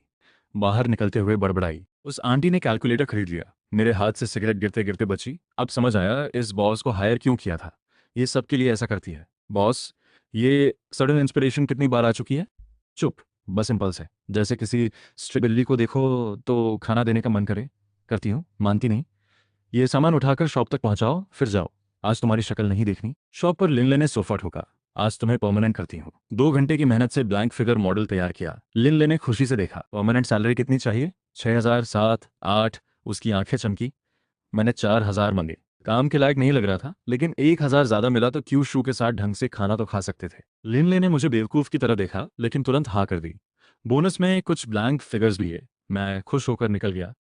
बाहर निकलते हुए बड़बड़ाई, उस आंटी ने कैलकुलेटर खरीद लिया। मेरे हाथ से सिगरेट गिरते गिरते बची। अब समझ आया इस बॉस को हायर क्यों किया था। ये सबके लिए ऐसा करती है। बॉस, ये सडन इंस्पिरेशन कितनी बार आ चुकी है? चुप, बस इम्पल्स है। जैसे किसी स्ट्रे बिल्ली को देखो तो खाना देने का मन करे। करती हूँ, मानती नहीं। ये सामान उठाकर शॉप तक पहुंचाओ, फिर जाओ। आज तुम्हारी शक्ल नहीं देखनी। शॉप पर लिनले ने सोफा ठोका। आज तुम्हें परमानेंट करती हूँ। 2 घंटे की मेहनत से ब्लैंक फिगर मॉडल तैयार किया। लिनले ने खुशी से देखा। परमानेंट सैलरी कितनी चाहिए? 6,000, 7, 8। उसकी आंखें चमकी। मैंने 4,000 मंगे। काम के लायक नहीं लग रहा था, लेकिन 1,000 ज्यादा मिला तो क्यू शू के साथ ढंग से खाना तो खा सकते थे। लिनले ने मुझे बेवकूफ की तरह देखा, लेकिन तुरंत हाँ कर दी। बोनस में कुछ ब्लैंक फिगर्स भी है। मैं खुश होकर निकल गया।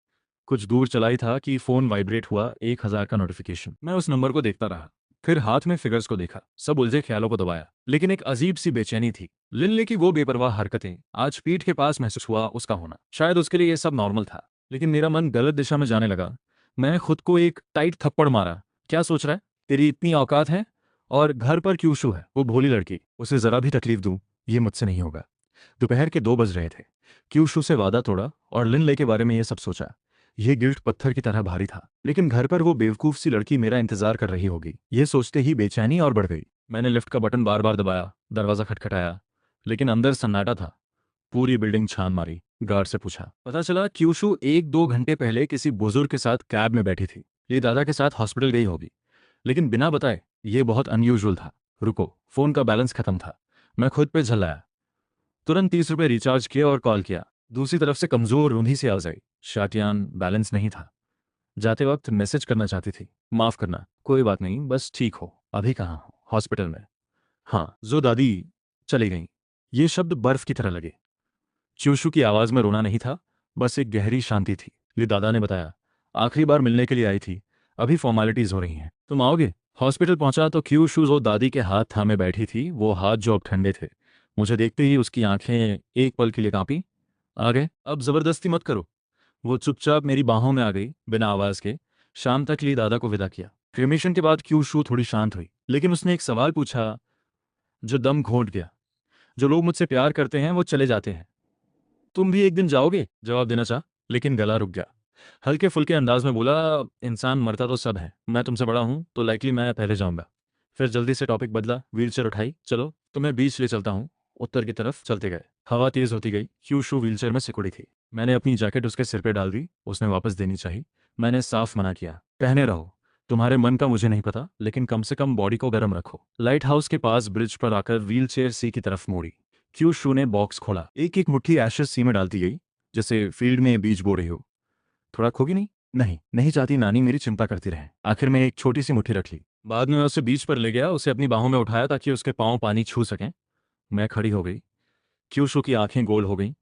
कुछ दूर चलाई था कि फोन वाइब्रेट हुआ। 1,000 का नोटिफिकेशन। मैं उस नंबर को देखता रहा, फिर हाथ में फिगर्स को देखा। सब उलझे ख्यालों को दबाया, लेकिन एक अजीब सी बेचैनी थी। लिनले की वो बेपरवाह हरकतें, आज पीठ के पास महसूस हुआ उसका होना। शायद उसके लिए ये सब नॉर्मल था, लेकिन मेरा मन गलत दिशा में जाने लगा। मैंने खुद को एक टाइट थप्पड़ मारा। क्या सोच रहा है? तेरी इतनी औकात है? और घर पर क्यूशू है, वो भोली लड़की, उसे जरा भी तकलीफ दूं, ये मुझसे नहीं होगा। दोपहर के 2 बज रहे थे। क्यूशू से वादा तोड़ा और लिनले के बारे में ये सब सोचा। यह गिल्ट पत्थर की तरह भारी था, लेकिन घर पर वो बेवकूफ सी लड़की मेरा इंतजार कर रही होगी, ये सोचते ही बेचैनी और बढ़ गई। मैंने लिफ्ट का बटन बार बार दबाया, दरवाजा खटखटाया, लेकिन अंदर सन्नाटा था। पूरी बिल्डिंग छान मारी। गार्ड से पूछा, पता चला क्यूशू 1-2 घंटे पहले किसी बुजुर्ग के साथ कैब में बैठी थी। ये दादा के साथ हॉस्पिटल गई होगी, लेकिन बिना बताए। ये बहुत अनयूजुअल था। रुको, फोन का बैलेंस खत्म था। मैं खुद पे झल्लाया। तुरंत 30 रुपये रिचार्ज किया और कॉल किया। दूसरी तरफ से कमजोर रूंधी सी आवाज आई, शाटियान, बैलेंस नहीं था। जाते वक्त मैसेज करना चाहती थी, माफ करना। कोई बात नहीं, बस ठीक हो। अभी कहाँ हो? हॉस्पिटल में। हाँ, जो दादी चली गई। ये शब्द बर्फ की तरह लगे। च्यूशू की आवाज में रोना नहीं था, बस एक गहरी शांति थी। ये दादा ने बताया, आखिरी बार मिलने के लिए आई थी, अभी फॉर्मेलिटीज हो रही हैं। तुम आओगे? हॉस्पिटल पहुंचा तो क्यूशू जो दादी के हाथ थामे बैठी थी, वो हाथ जो अब ठंडे थे। मुझे देखते ही उसकी आंखें एक पल के लिए कांपी। आ गए? अब जबरदस्ती मत करो। वो चुपचाप मेरी बाहों में आ गई, बिना आवाज के। शाम तक लिए दादा को विदा किया। क्रिमेशन के बाद क्यूशू थोड़ी शांत हुई, लेकिन उसने एक सवाल पूछा जो दम घोंट गया। जो लोग मुझसे प्यार करते हैं वो चले जाते हैं, तुम भी एक दिन जाओगे? जवाब देना चाहा, लेकिन गला रुक गया। हल्के फुल्के अंदाज में बोला, इंसान मरता तो सब है, मैं तुमसे बड़ा हूं तो लाइकली मैं पहले जाऊंगा। फिर जल्दी से टॉपिक बदला, व्हीलचेयर उठाई, चलो तुम्हें बीच ले चलता हूँ। उत्तर की तरफ चलते गए। हवा तेज होती गई। क्यूशू व्हीलचेयर में सिकुड़ी थी। मैंने अपनी जैकेट उसके सिर पे डाल दी। उसने वापस देनी चाहिए। मैंने साफ मना किया, पहने रहो। तुम्हारे मन का मुझे नहीं पता, लेकिन कम से कम बॉडी को गर्म रखो। लाइट हाउस के पास ब्रिज पर आकर व्हीलचेयर सी की तरफ मोड़ी। क्यूशू ने बॉक्स खोला। एक एक मुट्ठी एशेस सी में डालती गई, जैसे फील्ड में बीज बो रही हो। थोड़ा खोगी नहीं? नहीं, नहीं चाहती नानी मेरी चिंता करती रहे। आखिर में एक छोटी सी मुट्ठी रख ली। बाद में मैं उसे बीच पर ले गया, उसे अपनी बाहों में उठाया ताकि उसके पांव पानी छू सकें। मैं खड़ी हो गई। क्यूशू की आंखें गोल हो गईं।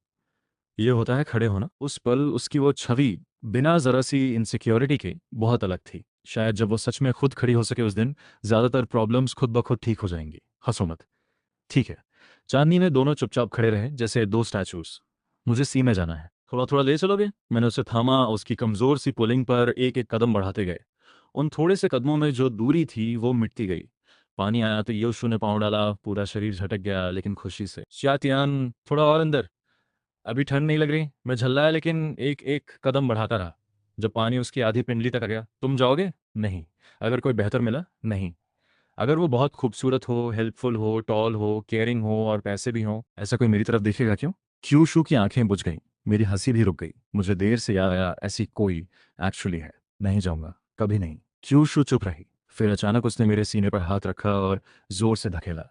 ये होता है खड़े होना। उस पल उसकी वो छवि, बिना जरा सी इनसिक्योरिटी के, बहुत अलग थी। शायद जब वो सच में खुद खड़ी हो सके उस दिन, ज्यादातर प्रॉब्लम्स खुद ब खुद ठीक हो जाएंगी। हंसो मत। ठीक है। चांदनी में दोनों चुपचाप खड़े रहे, जैसे दो स्टैचूज। मुझे सी में जाना है, थोड़ा थोड़ा ले चलोगे? मैंने उसे थामा। उसकी कमजोर सी पुलिंग पर एक एक कदम बढ़ाते गए। उन थोड़े से कदमों में जो दूरी थी वो मिटती गई। पानी आया तो यीशु ने पाँव डाला। पूरा शरीर झटक गया, लेकिन खुशी से। शातियान, थोड़ा और अंदर। अभी ठंड नहीं लग रही? मैं झल्लाया, लेकिन एक एक कदम बढ़ाता रहा। जब पानी उसकी आधी पिंडली तक आ गया, तुम जाओगे? नहीं। अगर कोई बेहतर मिला? नहीं। अगर वो बहुत खूबसूरत हो, हेल्पफुल हो, टॉल हो, केयरिंग हो और पैसे भी हो, ऐसा कोई मेरी तरफ देखेगा क्यों? क्यूशू की आंखें बुझ गईं। मेरी हंसी भी रुक गई। मुझे देर से याद आया, ऐसी कोई एक्चुअली है। नहीं जाऊंगा, कभी नहीं। क्यूशू चुप रही। फिर अचानक उसने मेरे सीने पर हाथ रखा और जोर से धकेला।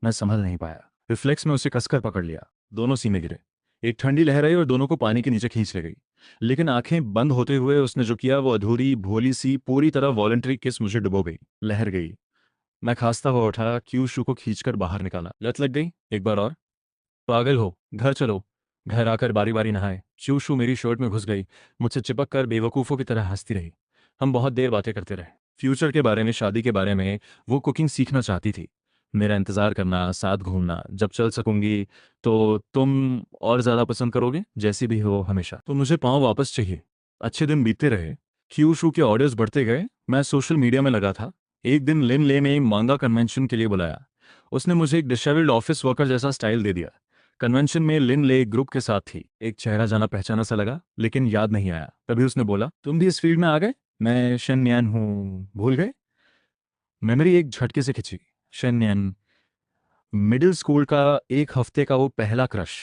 मैं संभल नहीं पाया। रिफ्लेक्स में उसे कसकर पकड़ लिया। दोनों सीने गिरे। एक ठंडी लहर आई और दोनों को पानी के नीचे खींच ले गई। लेकिन आंखें बंद होते हुए उसने जो किया वो अधूरी, भोली सी, पूरी तरह वॉलंटरी किस मुझे डुबो गई। लहर गई। मैं खांसता हुआ उठा, क्यूशू को खींचकर बाहर निकाला। लत लग गई? एक बार और? पागल हो, घर चलो। घर आकर बारी बारी नहाए। क्यूशू मेरी शर्ट में घुस गई, मुझसे चिपक कर बेवकूफ़ों की तरह हंसती रही। हम बहुत देर बातें करते रहे। फ्यूचर के बारे में, शादी के बारे में। वो कुकिंग सीखना चाहती थी। मेरा इंतज़ार करना, साथ घूमना, जब चल सकूंगी तो तुम और ज़्यादा पसंद करोगे, जैसी भी हो हमेशा। तो मुझे पाँव वापस चाहिए। अच्छे दिन बीतते रहे, क्यू शू के ऑर्डर्स बढ़ते गए, मैं सोशल मीडिया में लगा था। एक दिन लिन ले ने मांगा कन्वेंशन के लिए बुलाया। उसने मुझे एक डिसेबल्ड ऑफिस वर्कर जैसा स्टाइल दे दिया। कन्वेंशन में लिन ले एक ग्रुप के साथ थी। एक चेहरा जाना पहचाना सा लगा, लेकिन याद नहीं आया। तभी उसने बोला, तुम भी इस फील्ड में आ गए? मैं शेन्यान हूँ, भूल गए? मेमोरी एक झटके से खिंची। शेन्यान, मिडिल स्कूल का एक हफ्ते का वो पहला क्रश,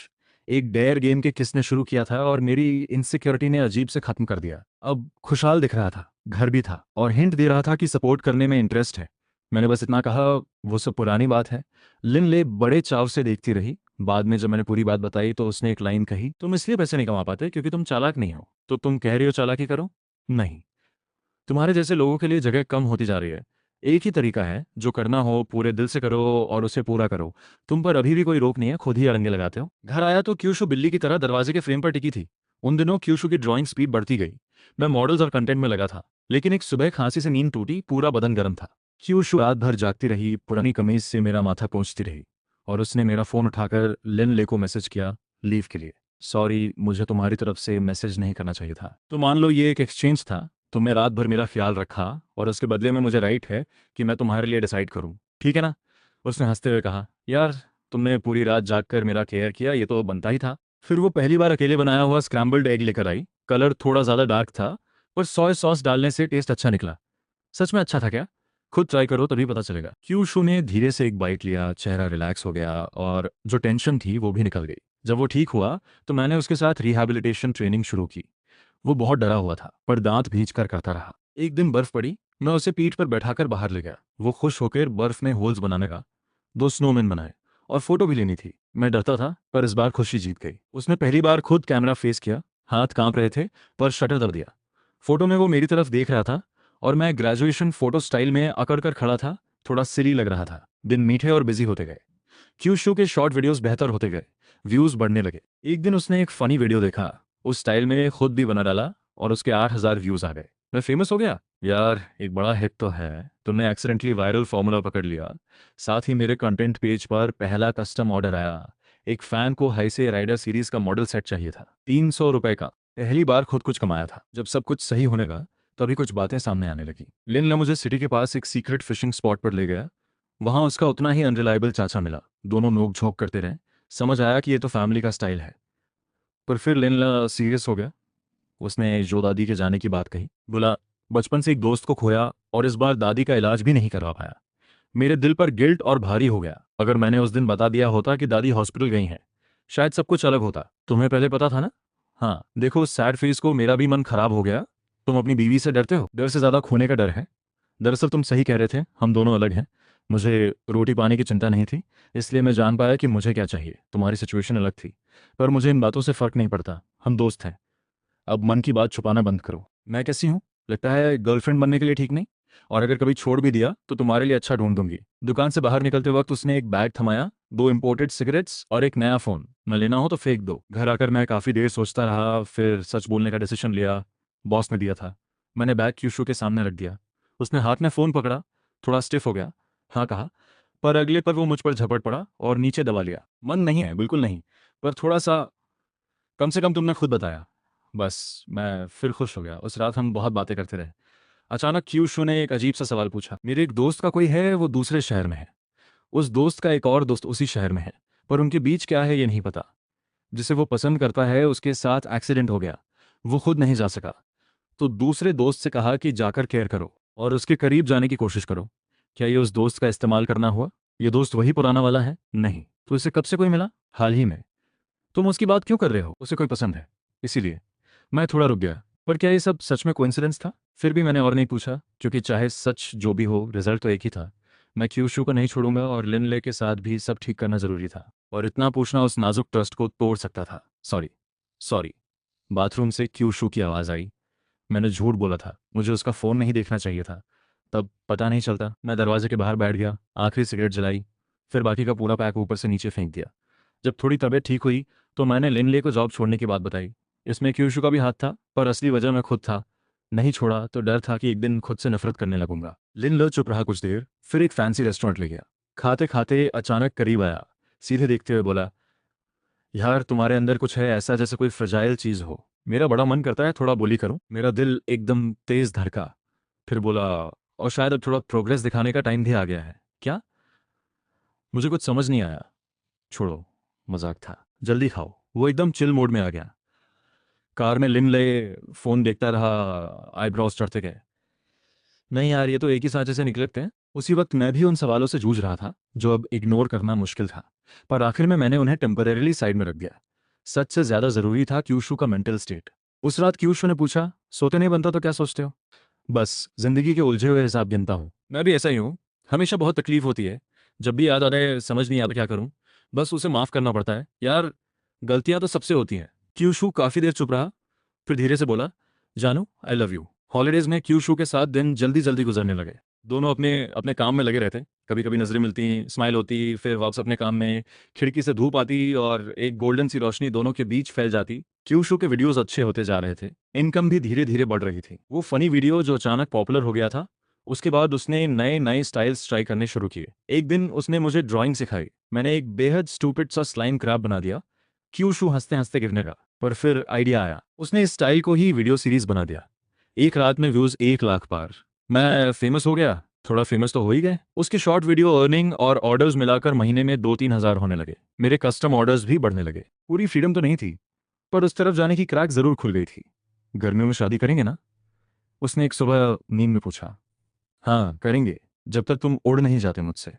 एक डेयर गेम के किसने शुरू किया था और मेरी इनसिक्योरिटी ने अजीब से खत्म कर दिया। अब खुशहाल दिख रहा था, घर भी था और हिंट दे रहा था कि सपोर्ट करने में इंटरेस्ट है। मैंने बस इतना कहा, वो सब पुरानी बात है। लिन ले बड़े चाव से देखती रही। बाद में जब मैंने पूरी बात बताई तो उसने एक लाइन कही, तुम इसलिए पैसे नहीं कमा पाते क्योंकि तुम चालाक नहीं हो। तो तुम कह रही हो चालाकी करो? नहीं, तुम्हारे जैसे लोगों के लिए जगह कम होती जा रही है। एक ही तरीका है, जो करना हो पूरे दिल से करो और उसे पूरा करो। तुम पर अभी भी कोई रोक नहीं है, खुद ही अड़ंगे लगाते हो। घर आया तो क्यूशू बिल्ली की तरह दरवाजे के फ्रेम पर टिकी थी। उन दिनों क्यूशू की ड्राइंग स्पीड बढ़ती गई। मैं मॉडल्स और कंटेंट में लगा था। लेकिन एक सुबह खांसी से नींद टूटी, पूरा बदन गर्म था। क्यूशू रात भर जागती रही, पुरानी कमीज से मेरा माथा पोंछती रही। और उसने मेरा फोन उठाकर लिन ले को मैसेज किया, लीव के लिए। सॉरी, मुझे तुम्हारी तरफ से मैसेज नहीं करना चाहिए था। तो मान लो ये एक एक्सचेंज था। तुमने रात भर मेरा ख्याल रखा और उसके बदले में मुझे राइट है कि मैं तुम्हारे लिए डिसाइड करूं, ठीक है ना? उसने हंसते हुए कहा, यार, तुमने पूरी रात जागकर मेरा केयर किया, ये तो बनता ही था। फिर वो पहली बार अकेले बनाया हुआ स्क्रैम्बल्ड एग लेकर आई। कलर थोड़ा ज़्यादा डार्क था, पर सोया सॉस डालने से टेस्ट अच्छा निकला। सच में अच्छा था क्या? खुद ट्राई करो तभी पता चलेगा। क्यूशू ने धीरे से एक बाइट लिया, चेहरा रिलैक्स हो गया और जो टेंशन थी वो भी निकल गई। जब वो ठीक हुआ तो मैंने उसके साथ रिहैबिलिटेशन ट्रेनिंग शुरू की। वो बहुत डरा हुआ था, पर दांत भींच कर करता रहा। एक दिन बर्फ पड़ी, मैं उसे पीठ पर बैठाकर बाहर ले गया। वो खुश होकर बर्फ में होल्स बनाने का 2 स्नोमैन बनाए और फोटो भी लेनी थी। मैं डरता था, पर इस बार खुशी जीत गई। उसने पहली बार खुद कैमरा फेस किया। हाथ कांप रहे थे, पर शटर दब दिया। फोटो में वो मेरी तरफ देख रहा था और मैं ग्रेजुएशन फोटो स्टाइल में अकड़ कर खड़ा था। थोड़ा सिली लग रहा था। दिन मीठे और बिजी होते गए। क्यू शो के शॉर्ट वीडियोस बेहतर होते गए, व्यूज बढ़ने लगे। एक दिन उसने एक फनी वीडियो देखा, उस स्टाइल में खुद भी बना डाला और उसके 8,000 व्यूज आ गए। मैं फेमस हो गया। यार, एक बड़ा हिट तो है। तुमने एक्सीडेंटली वायरल फॉर्मूला पकड़ लिया। साथ ही मेरे कंटेंट पेज पर पहला कस्टम ऑर्डर आया। एक फैन को हाई से राइडर सीरीज का मॉडल सेट चाहिए था, 300 रुपए का। पहली बार खुद कुछ कमाया था। जब सब कुछ सही होने लगा तभी कुछ बातें सामने आने लगी। लिन ने मुझे सिटी के पास एक सीक्रेट फिशिंग स्पॉट पर ले गया। वहां उसका उतना ही अनरिलायबल चाचा मिला। दोनों नोक झोंक करते रहे। समझ आया कि ये तो फैमिली का स्टाइल है। पर फिर लेन सीरियस हो गया। उसने जो दादी के जाने की बात कही, बोला, बचपन से एक दोस्त को खोया और इस बार दादी का इलाज भी नहीं करवा पाया। मेरे दिल पर गिल्ट और भारी हो गया। अगर मैंने उस दिन बता दिया होता कि दादी हॉस्पिटल गई हैं, शायद सब कुछ अलग होता। तुम्हें पहले पता था ना? हाँ, देखो, उस सैड फेस को मेरा भी मन खराब हो गया। तुम अपनी बीवी से डरते हो? डर से ज्यादा खोने का डर है। दरअसल तुम सही कह रहे थे, हम दोनों अलग हैं। मुझे रोटी पानी की चिंता नहीं थी, इसलिए मैं जान पाया कि मुझे क्या चाहिए। तुम्हारी सिचुएशन अलग थी, पर मुझे इन बातों से फर्क नहीं पड़ता। हम दोस्त हैं। अब मन की बात छुपाना बंद करो। मैं कैसी हूँ? लगता है गर्लफ्रेंड बनने के लिए ठीक नहीं। और अगर कभी छोड़ भी दिया तो तुम्हारे लिए अच्छा ढूंढ दूंगी। दुकान से बाहर निकलते वक्त उसने एक बैग थमाया, 2 इंपोर्टेड सिगरेट्स और एक नया फोन। मैं लेना हो तो फेंक दो। घर आकर मैं काफी देर सोचता रहा, फिर सच बोलने का डिसीजन लिया। बॉस ने दिया था। मैंने बैग क्यूशू के सामने रख दिया। उसने हाथ में फोन पकड़ा, थोड़ा स्टिफ हो गया। हाँ कहा, पर अगले पर वो मुझ पर झपट पड़ा और नीचे दबा लिया। मन नहीं है, बिल्कुल नहीं, पर थोड़ा सा। कम से कम तुमने खुद बताया। बस मैं फिर खुश हो गया। उस रात हम बहुत बातें करते रहे। अचानक क्यूशू ने एक अजीब सा सवाल पूछा। मेरे एक दोस्त का कोई है, वो दूसरे शहर में है। उस दोस्त का एक और दोस्त उसी शहर में है, पर उनके बीच क्या है ये नहीं पता। जिसे वो पसंद करता है उसके साथ एक्सीडेंट हो गया। वो खुद नहीं जा सका। तो दूसरे दोस्त से कहा कि जाकर केयर करो और उसके करीब जाने की कोशिश करो। क्या ये उस दोस्त का इस्तेमाल करना हुआ? ये दोस्त वही पुराना वाला है? नहीं। तो इसे कब से कोई मिला? हाल ही में। तुम उसकी बात क्यों कर रहे हो? उसे कोई पसंद है इसीलिए। मैं थोड़ा रुक गया। पर क्या ये सब सच में कोइंसिडेंस था? फिर भी मैंने और नहीं पूछा, क्योंकि चाहे सच जो भी हो, रिजल्ट तो एक ही था। मैं क्यूशू को नहीं छोड़ूंगा और लिन ले के साथ भी सब ठीक करना जरूरी था। और इतना पूछना उस नाजुक ट्रस्ट को तोड़ सकता था। सॉरी। सॉरी। बाथरूम से क्यूशू की आवाज़ आई। मैंने झूठ बोला था, मुझे उसका फ़ोन नहीं देखना चाहिए था। तब पता नहीं चलता। मैं दरवाजे के बाहर बैठ गया, आखिरी सिगरेट जलाई, फिर बाकी का पूरा पैक ऊपर से नीचे फेंक दिया। जब थोड़ी तबीयत ठीक हुई तो मैंने लिनले को जॉब छोड़ने की बात बताई। इसमें क्यूशू का भी हाथ था, पर असली वजह मैं खुद था। नहीं छोड़ा तो डर था कि एक दिन खुद से नफरत करने लगूंगा। लिनले चुप रहा कुछ देर, फिर एक फैंसी रेस्टोरेंट ले गया। खाते खाते अचानक करीब आया, सीधे देखते हुए बोला, यार तुम्हारे अंदर कुछ है ऐसा जैसे कोई फ्रजाइल चीज़ हो। मेरा बड़ा मन करता है थोड़ा बोली करूं। मेरा दिल एकदम तेज धड़का। फिर बोला, और शायद अब थोड़ा प्रोग्रेस दिखाने का टाइम भी आ गया है क्या? मुझे कुछ समझ नहीं आया। छोड़ो, मजाक था, जल्दी खाओ। वो एकदम चिल मोड में आ गया। कार में लिम ले, फोन देखता रहा, आईब्रोज चढ़ते गए। नहीं यार, ये तो एक ही सांचे से निकलते हैं। उसी वक्त मैं भी उन सवालों से जूझ रहा था जो अब इग्नोर करना मुश्किल था, पर आखिर में मैंने उन्हें टेम्परेरीली साइड में रख दिया। सच से ज्यादा जरूरी था क्यूशू का मेंटल स्टेट। उस रात क्यूशू ने पूछा, सोते नहीं बनता तो क्या सोचते हो? बस जिंदगी के उलझे हुए हिसाब गिनता हूँ। मैं भी ऐसा ही हूँ। हमेशा बहुत तकलीफ होती है, जब भी याद आ रहा है समझ नहीं आता क्या करूँ। बस उसे माफ करना पड़ता है यार। गलतियां तो सबसे होती हैं। क्यूशू काफी देर चुप रहा, फिर धीरे से बोला, जानू आई लव यू। हॉलीडेज में क्यूशू के साथ दिन जल्दी जल्दी गुजरने लगे। दोनों अपने अपने काम में लगे रहते। कभी कभी नजरें मिलती, स्माइल होती, फिर वापस अपने काम में। खिड़की से धूप आती और एक गोल्डन सी रोशनी दोनों के बीच फैल जाती। क्यूशू के वीडियोस अच्छे होते जा रहे थे, इनकम भी धीरे धीरे बढ़ रही थी। वो फनी वीडियो जो अचानक पॉपुलर हो गया था, उसके बाद उसने नए नए स्टाइल्स ट्राई करने शुरू किए। एक दिन उसने मुझे ड्राइंग सिखाई। मैंने एक बेहद स्टूपिड सा स्लाइम क्रैब बना दिया। क्यूशू हंसते हंसते गिरने लगा, पर फिर आइडिया आया। उसने इस स्टाइल को ही वीडियो सीरीज बना दिया। एक रात में व्यूज 1 लाख पार। मैं फेमस हो गया। थोड़ा फेमस तो हो ही गए। उसके शॉर्ट वीडियो अर्निंग और ऑर्डर्स मिलाकर महीने में 2-3 हज़ार होने लगे। मेरे कस्टम ऑर्डर्स भी बढ़ने लगे। पूरी फ्रीडम तो नहीं थी, पर उस तरफ जाने की क्रैक जरूर खुल गई थी। गर्मियों में शादी करेंगे ना? उसने एक सुबह नींद में पूछा। हाँ करेंगे, जब तक तुम उड़ नहीं जाते मुझसे।